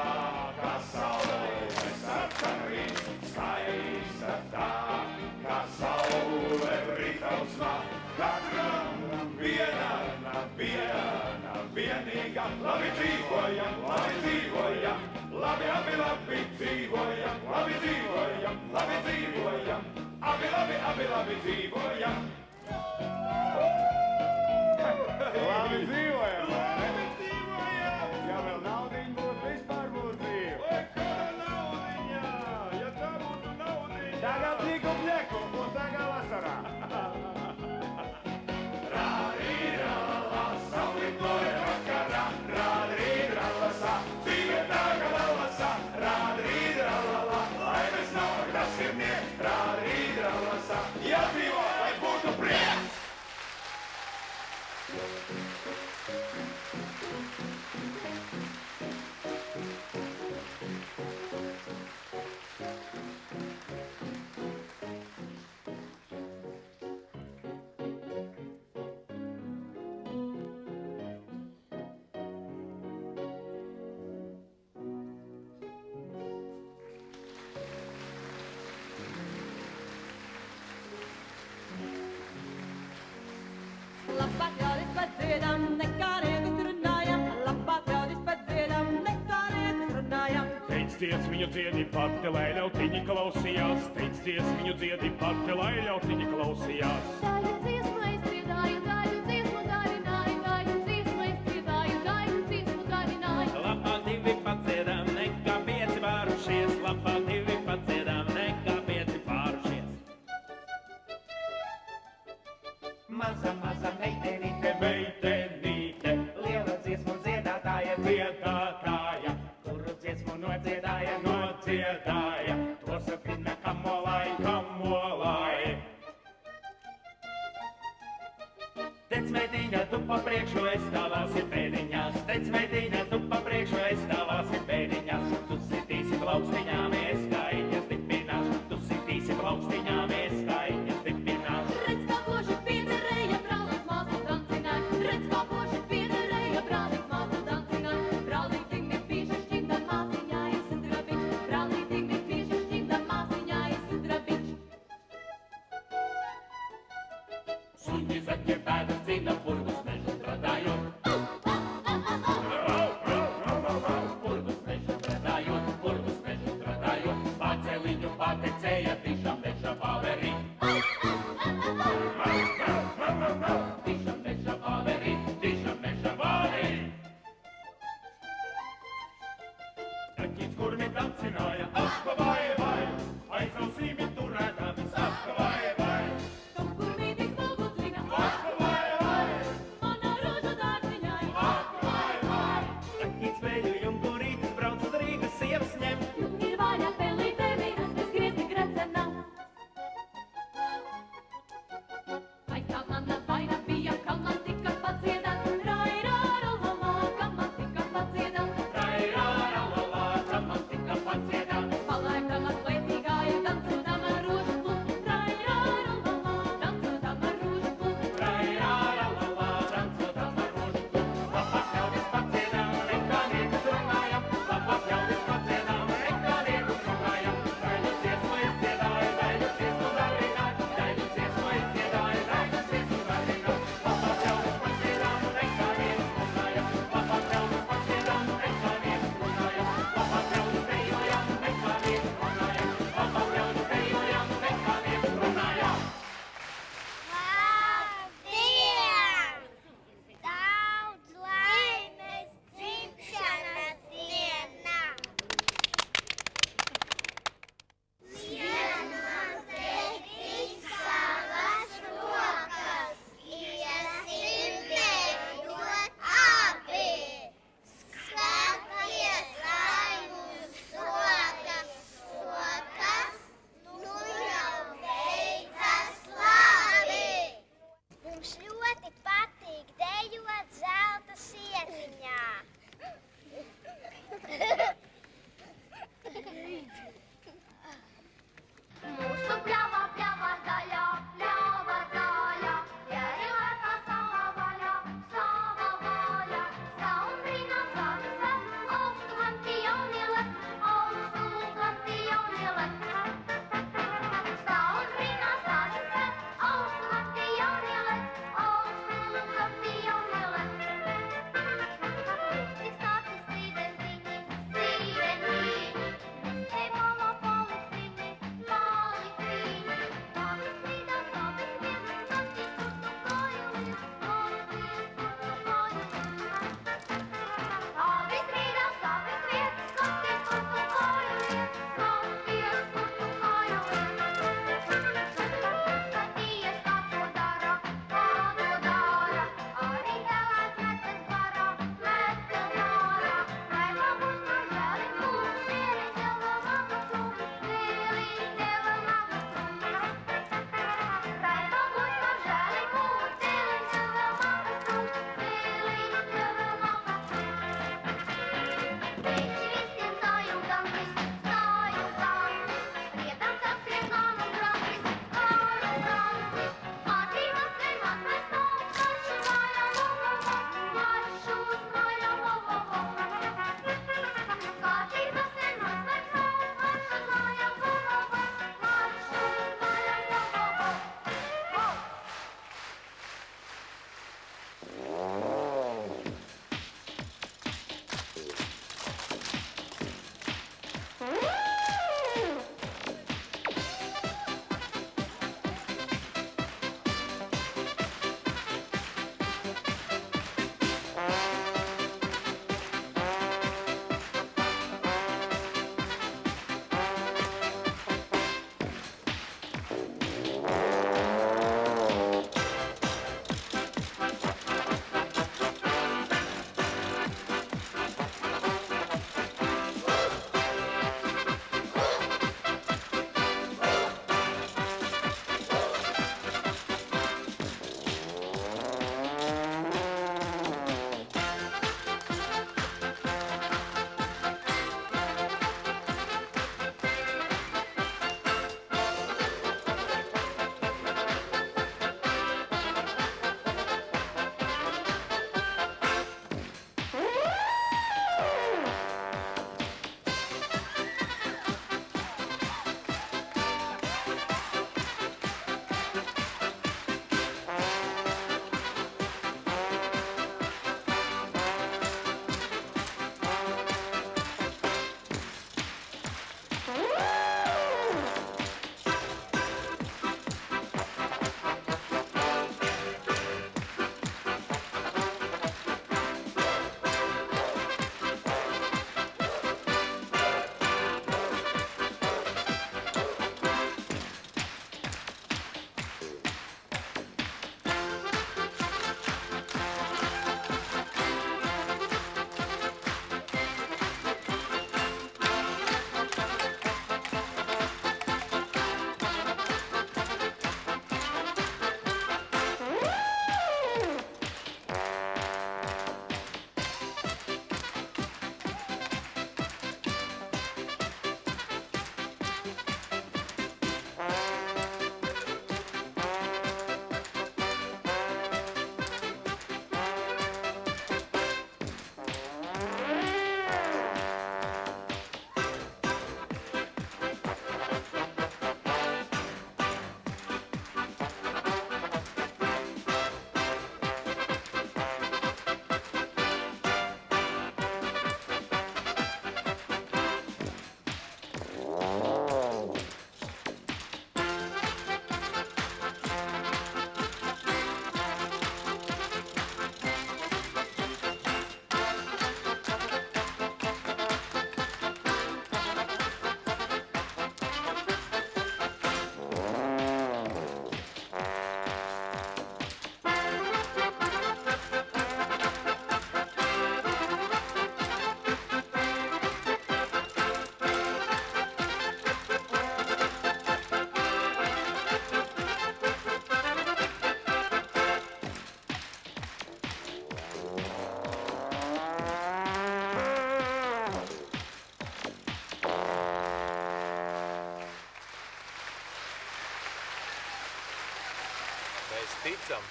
kā saule sarkanvīns, skaista tā, kā saule rītausmā. Katram viena, vienīga, labi dzīvojam, labi dzīvojam, labi dzīvojam, labi dzīvojam, labi dzīvojam, labi dzīvojam. Labi dzīvojam! Ja vēl naudiņu būtu, Tīku bļeku un tagad vasarā. Rādīrālā, sauli kloja vakarā, rādīrālā, dzīve tagad alasā, rādīrālā, laimes nav, tas ir miers, rādīrālā, jādzīvo, lai būtu prieks. Labāk ļaudis pat dziedam, nekā rievis runājam. Labāk ļaudis pat dziedam, nekā rievis runājam. Teicies viņu dziedi pati, lai ļautiņi klausījās. Teicies viņu dziedi pati, lai ļautiņi klausījās. Daļu dziesmu es dziedāju, daļu dziesmu darināju, daļu dziesmu es dziedāju, daļu dziesmu darināju. Labāk divi padziedam, nekā pieci pārušies. Labāk divi padziedam, nekā pieci pārušies. Maza, maza meitenīte, Meitenīte, liela dziesmu dziedātāja, dziedātāja, kuru dziesmu nodziedāja, nodziedāja, to sapina kamolai, kamolai. Tec meitiņa, tu pa priekšu, es stāvāsi pēdiņās. Tec meitiņa, tu pa priekšu, es stāvāsi pēdiņās. Tu sitīsi plaukstiņām, es kaiņas dipinās. Tu sitīsi plaukstiņām, es kaiņas dipinās. Redz, kā poši piederēja, brālis māsu dancināja. Redz, kā poši piederēja, brālis māsu dancināja. Brālītim ir pīši šķimda māsiņā, es drabiņš. Brālītim ir pīši šķimda māsiņā, es drabiņš. Suņi zaķer pēdas cīna, purgus mežu strādājot. Purgus mežu strādājot, purgus mežu strādājot. Paceliņu patecēja, tišām meža paverī. Tišām meža paverī, tišām meža paverī. Taķis, kur mi dancināja, akka vai vai, aizausīmi turētāmis, akka vai vai, Tur, kur mītis valgu dzina, akka vai vai,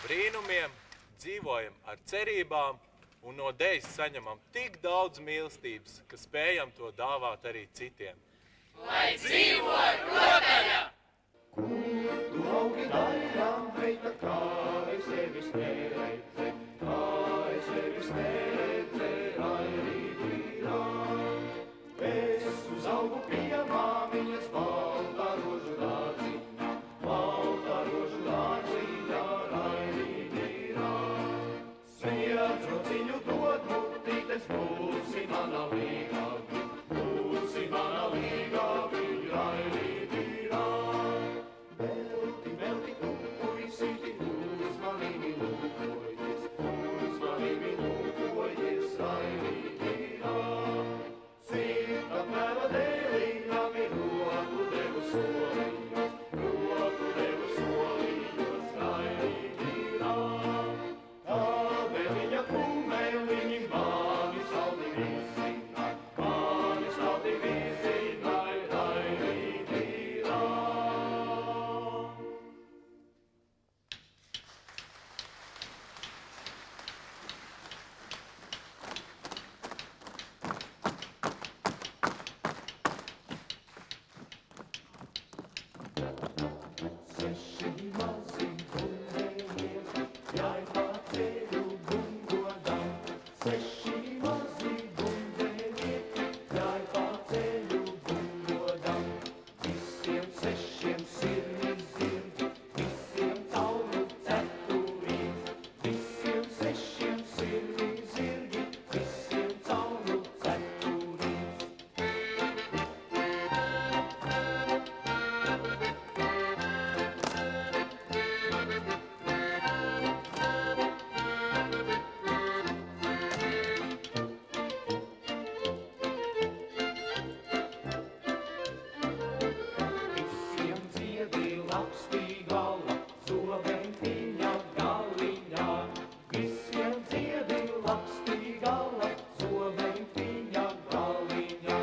brīnumiem, dzīvojam ar cerībām un no Dēļas saņemam tik daudz mīlestības, ka spējam to dāvāt arī citiem. Lai dzīvo rotaļa! Tu augi daļām, meita, kā es tevis neredze, airītīrā. Es uzaugu pie māmiņas balta rožu dārziņā, airītīrā. Sviedrociņu dod mutītes, būsi mana līgavi, airītīrā. Velti, kupurisīti, uzmanīgi lūkojies, airītīrā. Cita mēla dēlīņami roku devu soliņos, airītīrā. Tā vēliņa kumeliņi mani saldi vizināja, airītīrā. Seši mazi bundeļiem, jāj pa ceļu bungodam. Seši mazi bundeļiem, jāj pa ceļu bungodam. Visiem sešiem sirmi zirgi, visiem tauru ceturiem. Visiem sešiem sirmi zirgi, visiem tauru ceturiem. Visiem dziedi lakstī gala, zobentiņa galiņā. Visiem dziedi lakstī gala, zobentiņa galiņā.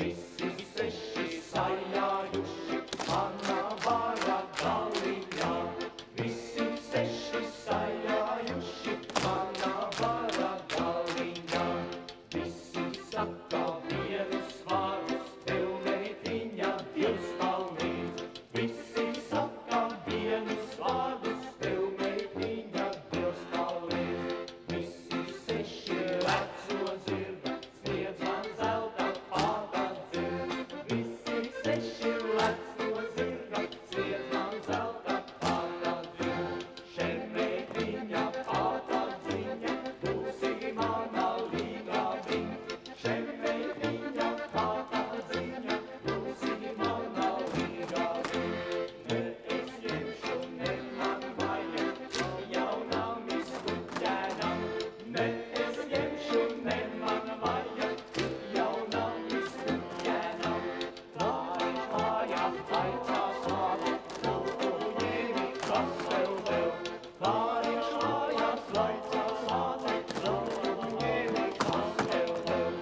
Visi seši sajājuši manā vara galiņā. Visi seši sajājuši manā vara galiņā. Visi saka vienus vārdus, tev meitiņa Dievs palīdz. Visi saka vienus vārdus, tev meitiņa Dievs palīdz. Visi seši veco zirga, sniedz man zelta pāta dzird. Visi seši veco zirga, sniedz man zelta pāta dzird. Šeit meitiņa pāta dziņa, būsi mana līgaviņa. Šeit meitiņa pāta dziņa, būsi mana līgaviņa. Ne es ņemšu, ne man vajag, jaunam izkuķēnam. Ne es ņemšu, ne man vajag, jaunam izkuķēnam. Klājās, laicās lāde, zeltu ņēmi, kas tev vēl. Klājās, laicās lāde, zeltu ņēmi, kas tev vēl.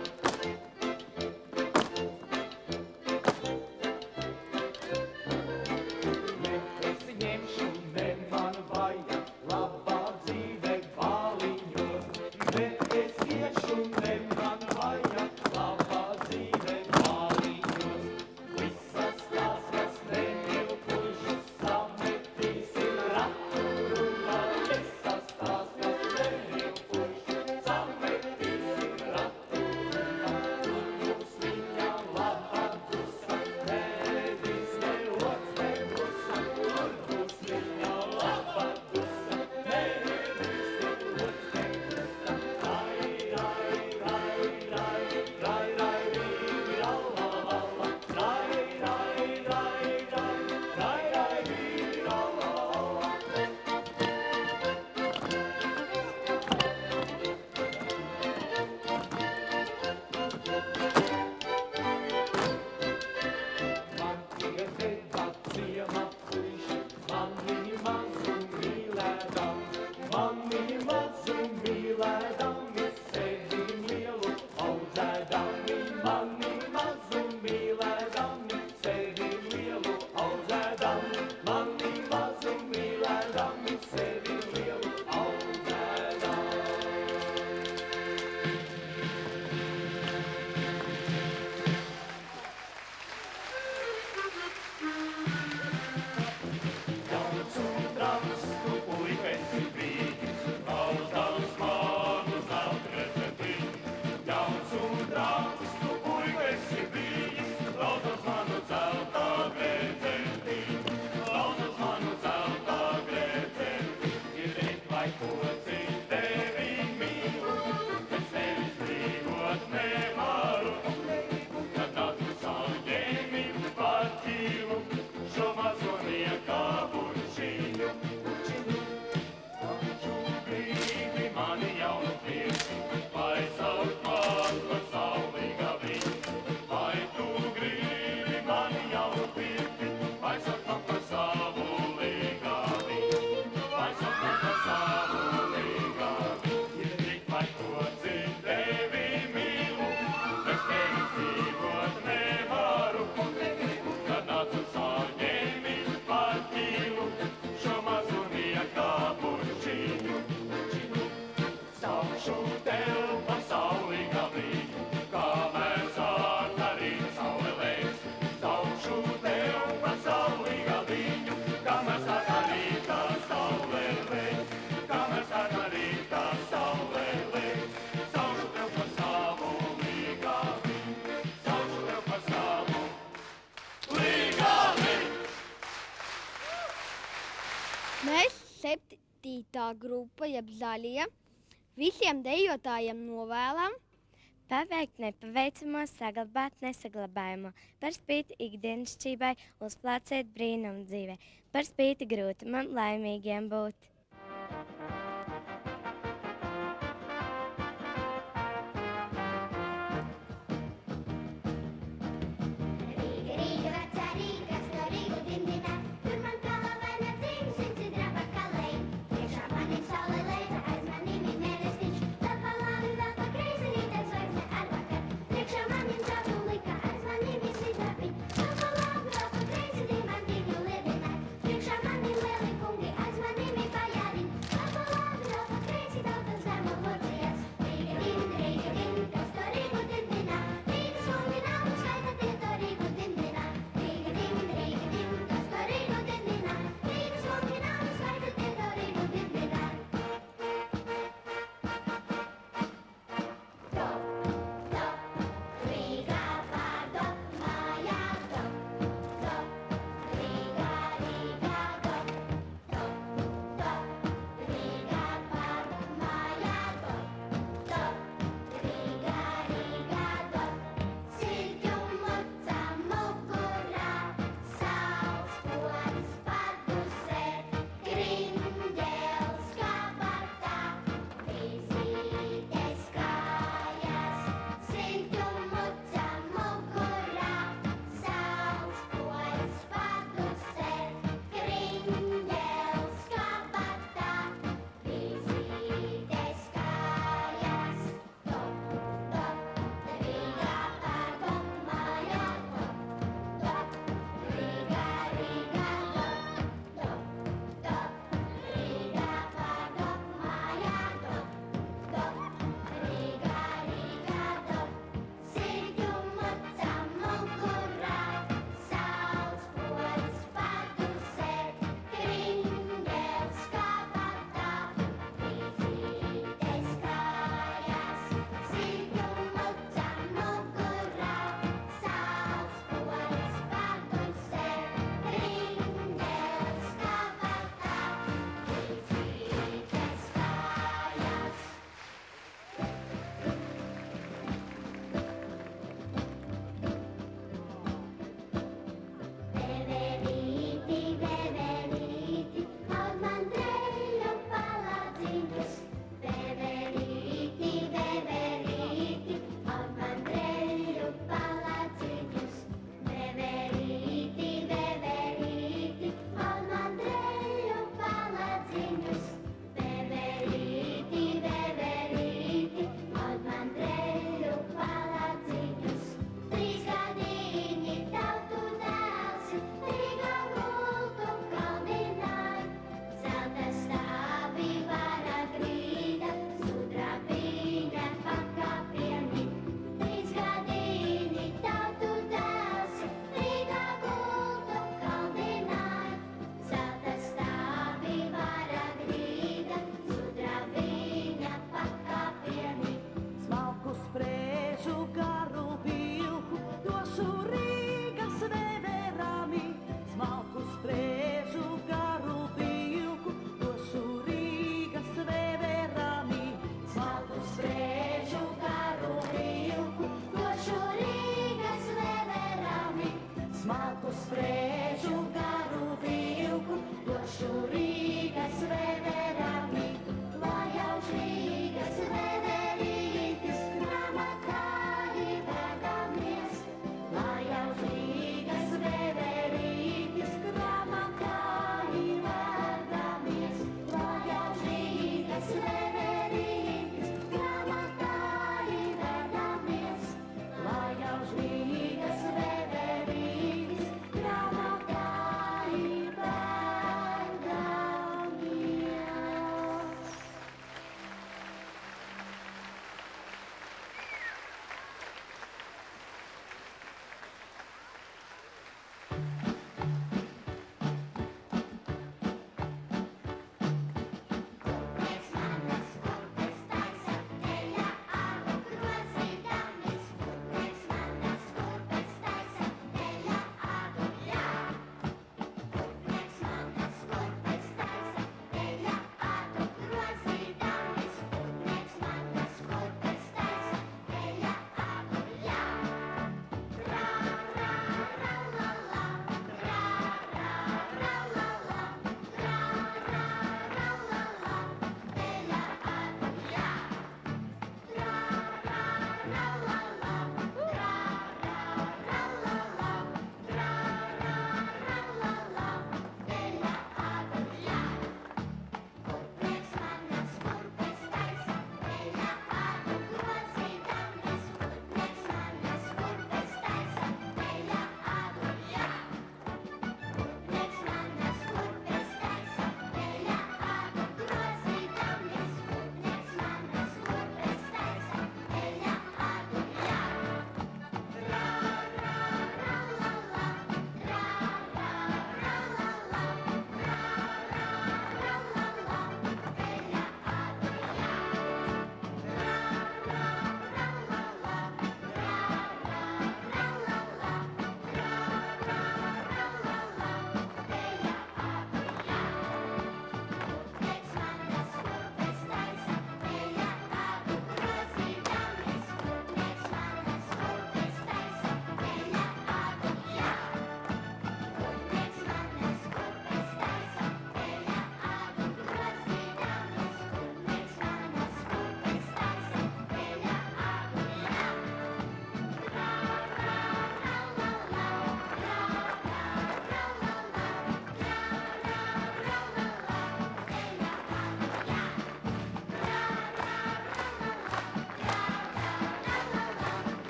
Ne es ņemšu, ne man vajag, labā dzīve bāliņos. Ne es iešu, ne man vajag, labā dzīve bāliņos. Visas tās, kas nevilkušas, sametīsim ratu runā. Visas tās, kas nevilkušas, sametīsim ratu runā. Tur būs viņa labā dusa, nevis ne ots, ne brusa. Tur būs viņa labā dusa, nevis ne ots, ne brusa. Rai, rai, rai, rai, rai, rai, rīvi, la, la, la, la. Rai, rai, rai, rai, rai, rai, rīvi, la, la, la, la. Man tikai deva ciema puiši, mani mazu mīlēdam. Mani mazu mīlēdam, es sevi lielu audzēdam. Mani mazu mīlēdam, es sevi lielu audzēdam. Mani mazu mīlēdam, es sevi lielu tev pasaulī galīgi, kamēr sāta rīta saule lēs. Saukšu tev pasaulī galīgi, kamēr sāta rīta saule lēs. Kamēr sāta rīta saule lēs. Saukšu tev pa savu līgali, saukšu tev pa savu līgali. Mēs 7. grupa, jeb zaļie, visiem dejotājiem novēlam paveikt nepaveicamo, saglabāt nesaglabājamo, par spīti ikdienišķībai uzplācēt brīnumu dzīvē, par spīti grūtumam laimīgiem būt. Rīga, Rīga, vecā Rīga, kas to Rīgu dimdina, tur man kalā vaina dzīves, un cidraba kalei. Priekšā manim saule leiza, aiz manim ir mēnestiņš, tad pa labi, vēl pa kreisi rīta zvaigzne ar vakar. Priekšā manim sapulika, aiz manim ir sidrabiņ, tad pa labi, vēl pa kreisi dimantīgu liedināt. Priekšā manim lieli kungi, aiz manim ir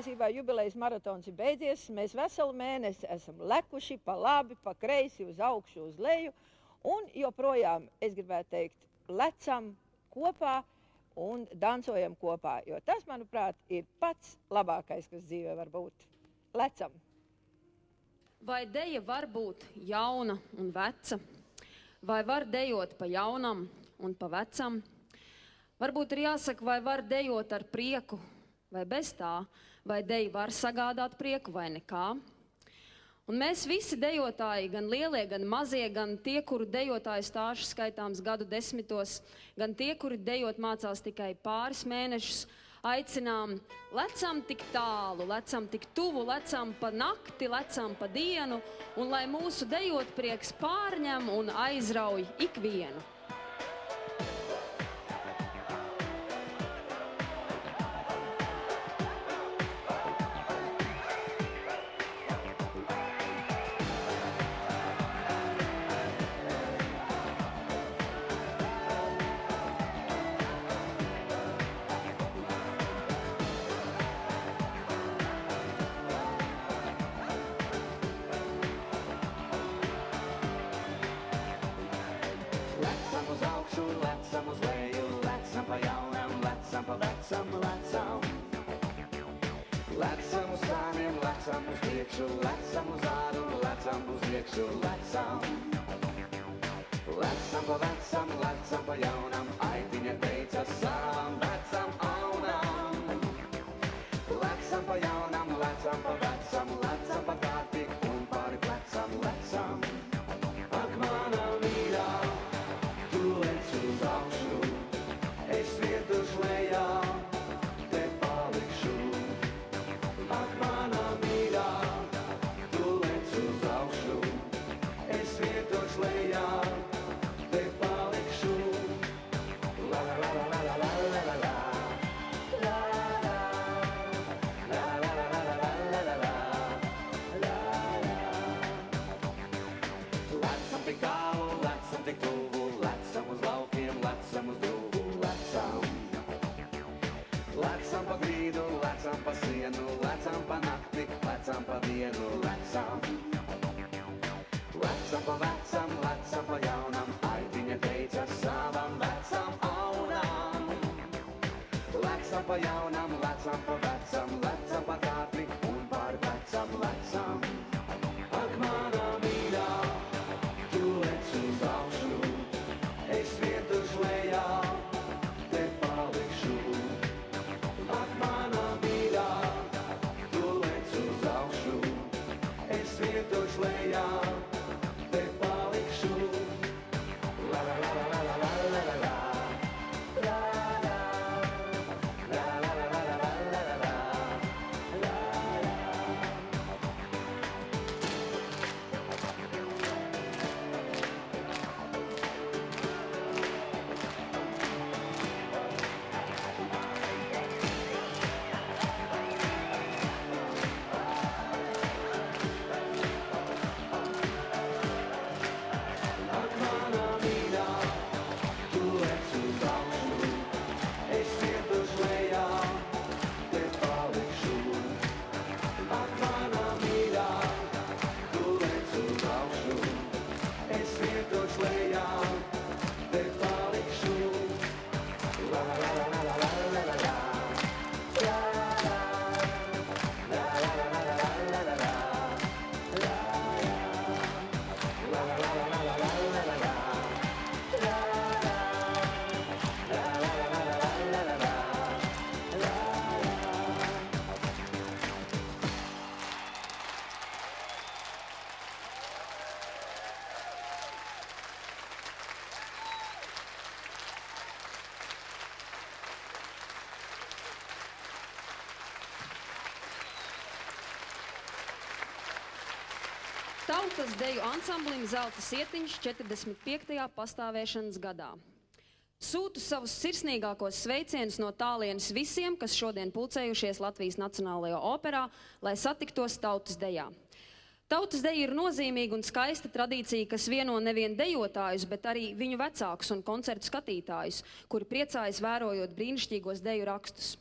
patiesībā jubilejas maratons ir beidzies. Mēs veselu mēnesi esam lekuši pa labi, pa kreisi, uz augšu, uz leju. Un joprojām, es gribētu teikt, lecam kopā un dancojam kopā. Jo tas, manuprāt, ir pats labākais, kas dzīvē var būt. Lecam! Vai deja var būt jauna un veca? Vai var dejot pa jaunam un pa vecam? Varbūt ir jāsaka, vai var dejot ar prieku vai bez tā, vai deja var sagādāt prieku vai nekā. Un mēs visi dejotāji, gan lielie, gan mazie, gan tie, kuru dejotāju stāžu skaitāms gadu desmitos, gan tie, kuri dejot mācās tikai pāris mēnešus, aicinām, lecam tik tālu, lecam tik tuvu, lecam pa nakti, lecam pa dienu, un lai mūsu dejot prieks pārņem un aizrauj ikvienu. Tautas deju ansamblim Zelta sietiņš 45. pastāvēšanas gadā. Sūtu savus sirsnīgākos sveicienus no tālienes visiem, kas šodien pulcējušies Latvijas Nacionālajā operā, lai satiktos tautas dejā. Tautas deja ir nozīmīga un skaista tradīcija, kas vieno nevien dejotājus, bet arī viņu vecākus un koncertu skatītājus, kuri priecājas vērojot brīnišķīgos deju rakstus.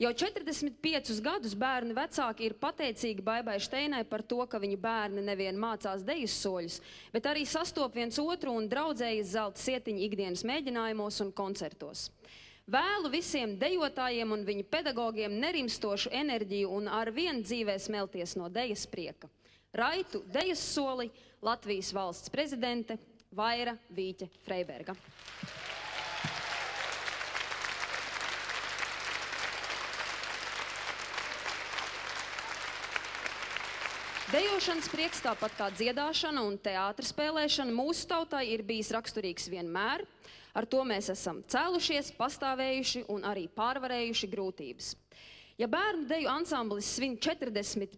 Jau 45 gadus bērnu vecāki ir pateicīgi Baibai Šteinai par to, ka viņu bērni nevien mācās dejas soļus, bet arī sastop viens otru un draudzējas zelta sietiņu ikdienas mēģinājumos un koncertos. Vēlu visiem dejotājiem un viņu pedagogiem nerimstošu enerģiju un ar vienu dzīvē smelties no dejas prieka. Raitu dejas soli Latvijas valsts prezidente Vaira Vīķe Freiberga. Dejošanas prieks, tāpat kā dziedāšana un teātra spēlēšana, mūsu tautai ir bijis raksturīgs vienmēr. Ar to mēs esam cēlušies, pastāvējuši un arī pārvarējuši grūtības. Ja bērnu deju ansamblis svin 45.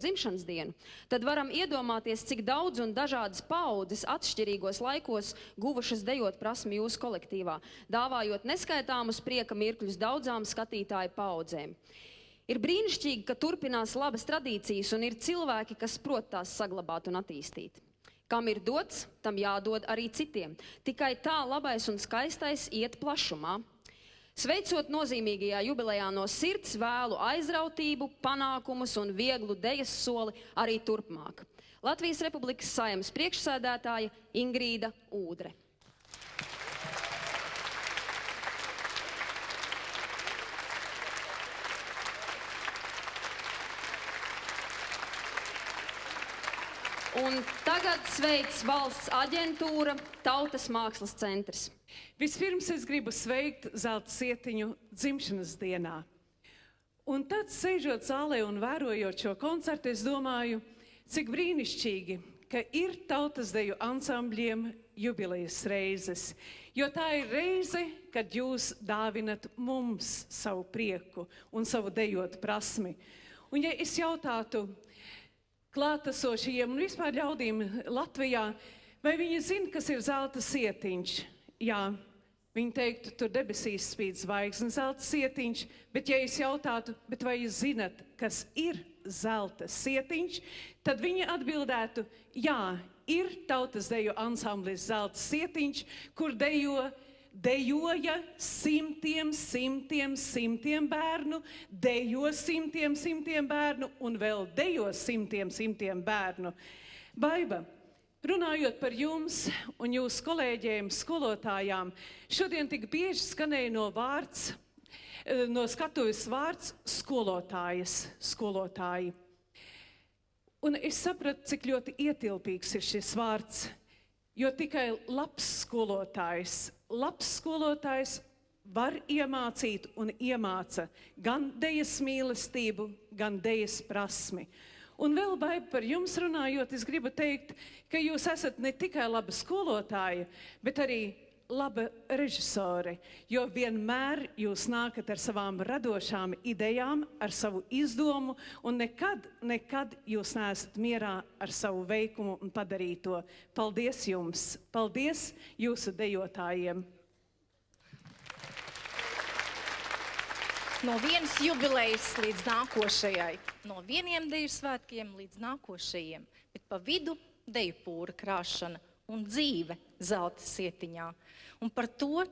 dzimšanas dienu, tad varam iedomāties, cik daudz un dažādas paaudzes atšķirīgos laikos guvušas dejot prasmi jūsu kolektīvā, dāvājot neskaitāmus prieka mirkļus daudzām skatītāju paaudzēm. Ir brīnišķīgi, ka turpinās labas tradīcijas un ir cilvēki, kas prot tās saglabāt un attīstīt. Kam ir dots, tam jādod arī citiem. Tikai tā labais un skaistais iet plašumā. Sveicot nozīmīgajā jubilejā no sirds, vēlu aizrautību, panākumus un vieglu dejas soli arī turpmāk. Latvijas Republikas Saeimas priekšsēdētāja Ingrīda Ūdre. Un tagad sveic valsts aģentūra Tautas mākslas centrs. Vispirms es gribu sveikt Zelta sietiņu dzimšanas dienā. Un tad, sēžot zālē un vērojot šo koncertu, es domāju, cik brīnišķīgi, ka ir tautas deju ansambļiem jubilejas reizes. Jo tā ir reize, kad jūs dāvinat mums savu prieku un savu dejot prasmi. Un ja es jautātu klātesošajiem un vispār ļaudīm Latvijā, vai viņi zina, kas ir zelta sietiņš? Jā, viņi teiktu, tur debesīs spīd zvaigzne zelta sietiņš, bet ja es jautātu, bet vai jūs zinat, kas ir zelta sietiņš, tad viņi atbildētu, jā, ir tautas deju ansamblis Zelta sietiņš, kur dejoja simtiem bērnu, dejo simtiem bērnu un vēl dejo simtiem bērnu. Baiba, runājot par jums un jūsu kolēģiem, skolotājām, šodien tik bieži skanēja no skatuves vārds skolotāji. Un es sapratu, cik ļoti ietilpīgs ir šis vārds, jo tikai labs skolotājs var iemācīt un iemāca gan dejas mīlestību, gan dejas prasmi. Un vēl, Baiba, par jums runājot, es gribu teikt, ka jūs esat ne tikai laba skolotāja, bet arī laba režisore, jo vienmēr jūs nākat ar savām radošām idejām, ar savu izdomu, un nekad jūs neesat mierā ar savu veikumu un padarīto. Paldies jums! Paldies jūsu dejotājiem! No vienas jubilejas līdz nākošajai, no vieniem deju svētkiem līdz nākošajiem, bet pa vidu deju pūra krāšana un dzīve zelta sietiņā. Un par to,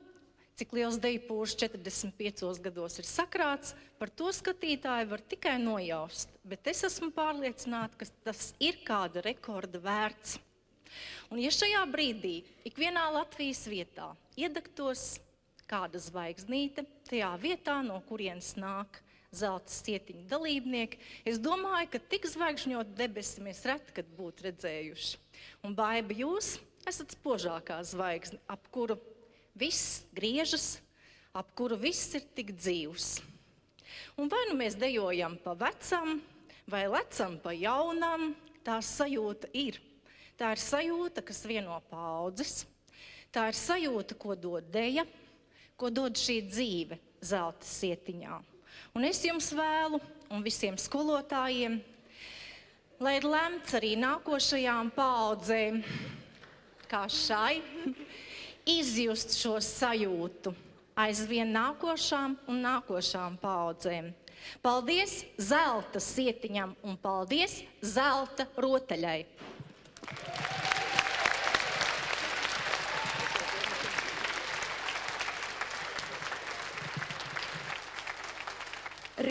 cik liels deju pūrs 45 gados ir sakrāts, par to skatītāji var tikai nojaust, bet es esmu pārliecināta, ka tas ir kāda rekorda vērts. Un ja šajā brīdī ikvienā Latvijas vietā iedegtos kāda zvaigznīte, tajā vietā, no kurienes nāk zelta sietiņu dalībnieki, es domāju, ka tik zvaigžņot debesi mēs reti, kad būtu redzējuši. Un Baiba, jūs esat spožākā zvaigzne, ap kuru viss griežas, ap kuru viss ir tik dzīvs. Un vai nu mēs dejojam pa vecam, vai lecam pa jaunam, tā sajūta ir. Tā ir sajūta, kas vieno paaudzes, tā ir sajūta, ko dod deja, ko dod šī dzīve zelta sietiņā. Un es jums vēlu, un visiem skolotājiem, lai ir lemts arī nākošajām paaudzēm, kā šai, izjust šo sajūtu aizvien nākošām un nākošām paaudzēm. Paldies zelta sietiņam un paldies zelta rotaļai!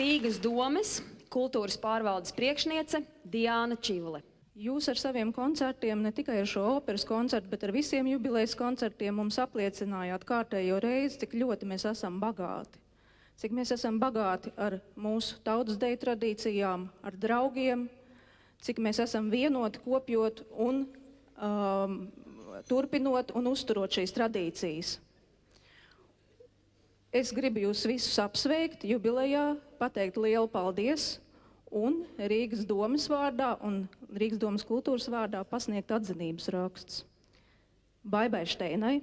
Rīgas domes kultūras pārvaldes priekšniece Diāna Čivle. Jūs ar saviem koncertiem, ne tikai ar šo operas koncertu, bet ar visiem jubilejas koncertiem mums apliecinājāt kārtējo reizi, cik ļoti mēs esam bagāti. Cik mēs esam bagāti ar mūsu tautas deju tradīcijām, ar draugiem, cik mēs esam vienoti, kopjot un turpinot un uzturot šīs tradīcijas. Es gribu jūs visus apsveikt jubilejā, pateikt lielu paldies un Rīgas domes vārdā un Rīgas domes kultūras vārdā pasniegt atzinības raksts. Baibai Šteinai.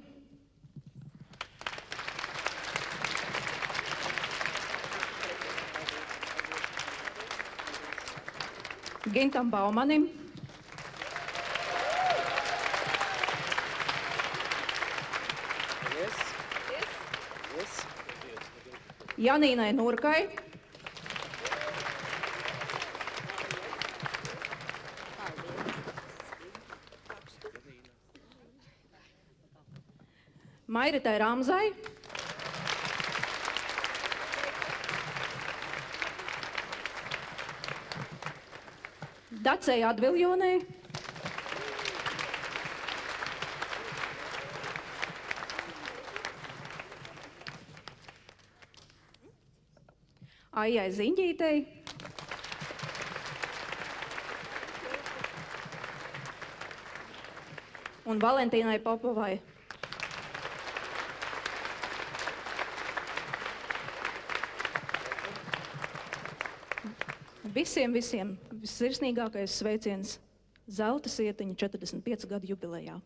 Gintam Baumanim. Janīnai Nurkai. Mairitai Ramzai. Dacei Adviljonai. Aijai Ziņģītei. Un Valentīnai Popovai. Visiem vissirsnīgākais sveiciens Zelta Sietiņa 45 gadu jubilejā.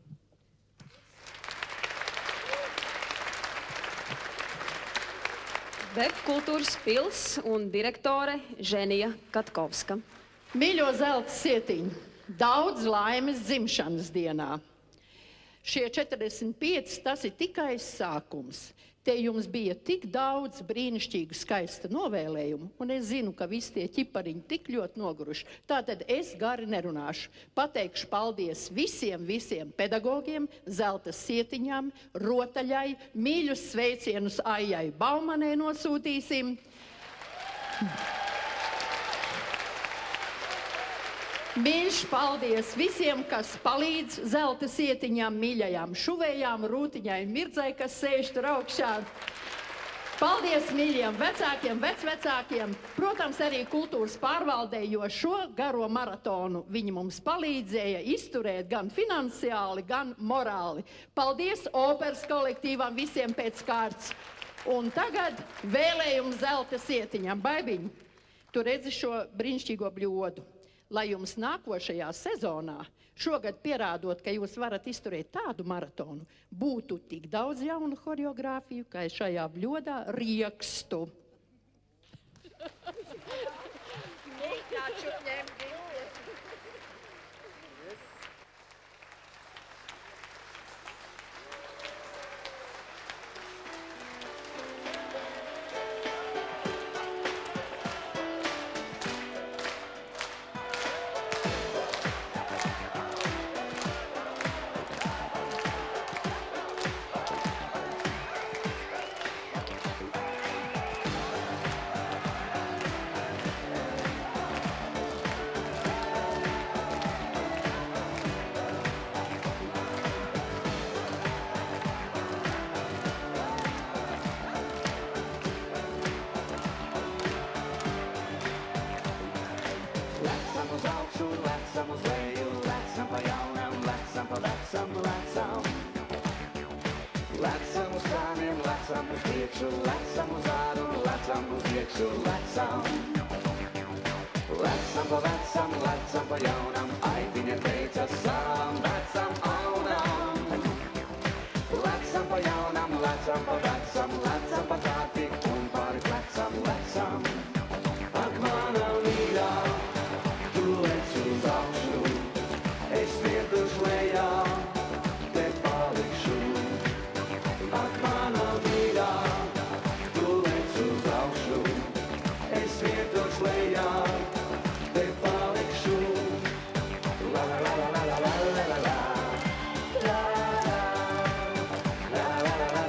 Veb kultūras pils un direktore Ženija Katkovska. Mīļo Zelta Sietiņu, daudz laimes dzimšanas dienā. Šie 45, tas ir tikai sākums. Te jums bija tik daudz brīnišķīgu, skaista novēlējumu, un es zinu, ka visi tie ķipariņi tik ļoti noguruši. Tātad es gari nerunāšu. Pateikšu paldies visiem pedagogiem, Zelta Sietiņām, Rotaļai, mīļus sveicienus Aijai Baumanai nosūtīsim. Mīļš paldies visiem, kas palīdz Zelta Sietiņām, mīļajām šuvējām, Rūtiņai, Mirdzai, kas sēž tur augšā. Paldies mīļiem vecākiem, vecvecākiem, protams arī kultūras pārvaldē, jo šo garo maratonu viņi mums palīdzēja izturēt gan finansiāli, gan morāli. Paldies operas kolektīvam visiem pēc kārtas. Un tagad vēlējums Zelta Sietiņām. Baibiņ, tu redzi šo brīnišķīgo bļodu. Lai jums nākošajā sezonā, šogad pierādot, ka jūs varat izturēt tādu maratonu, būtu tik daudz jaunu horeogrāfiju, kā šajā bļodā riekstu. Lecam pa jaunam, ai viņa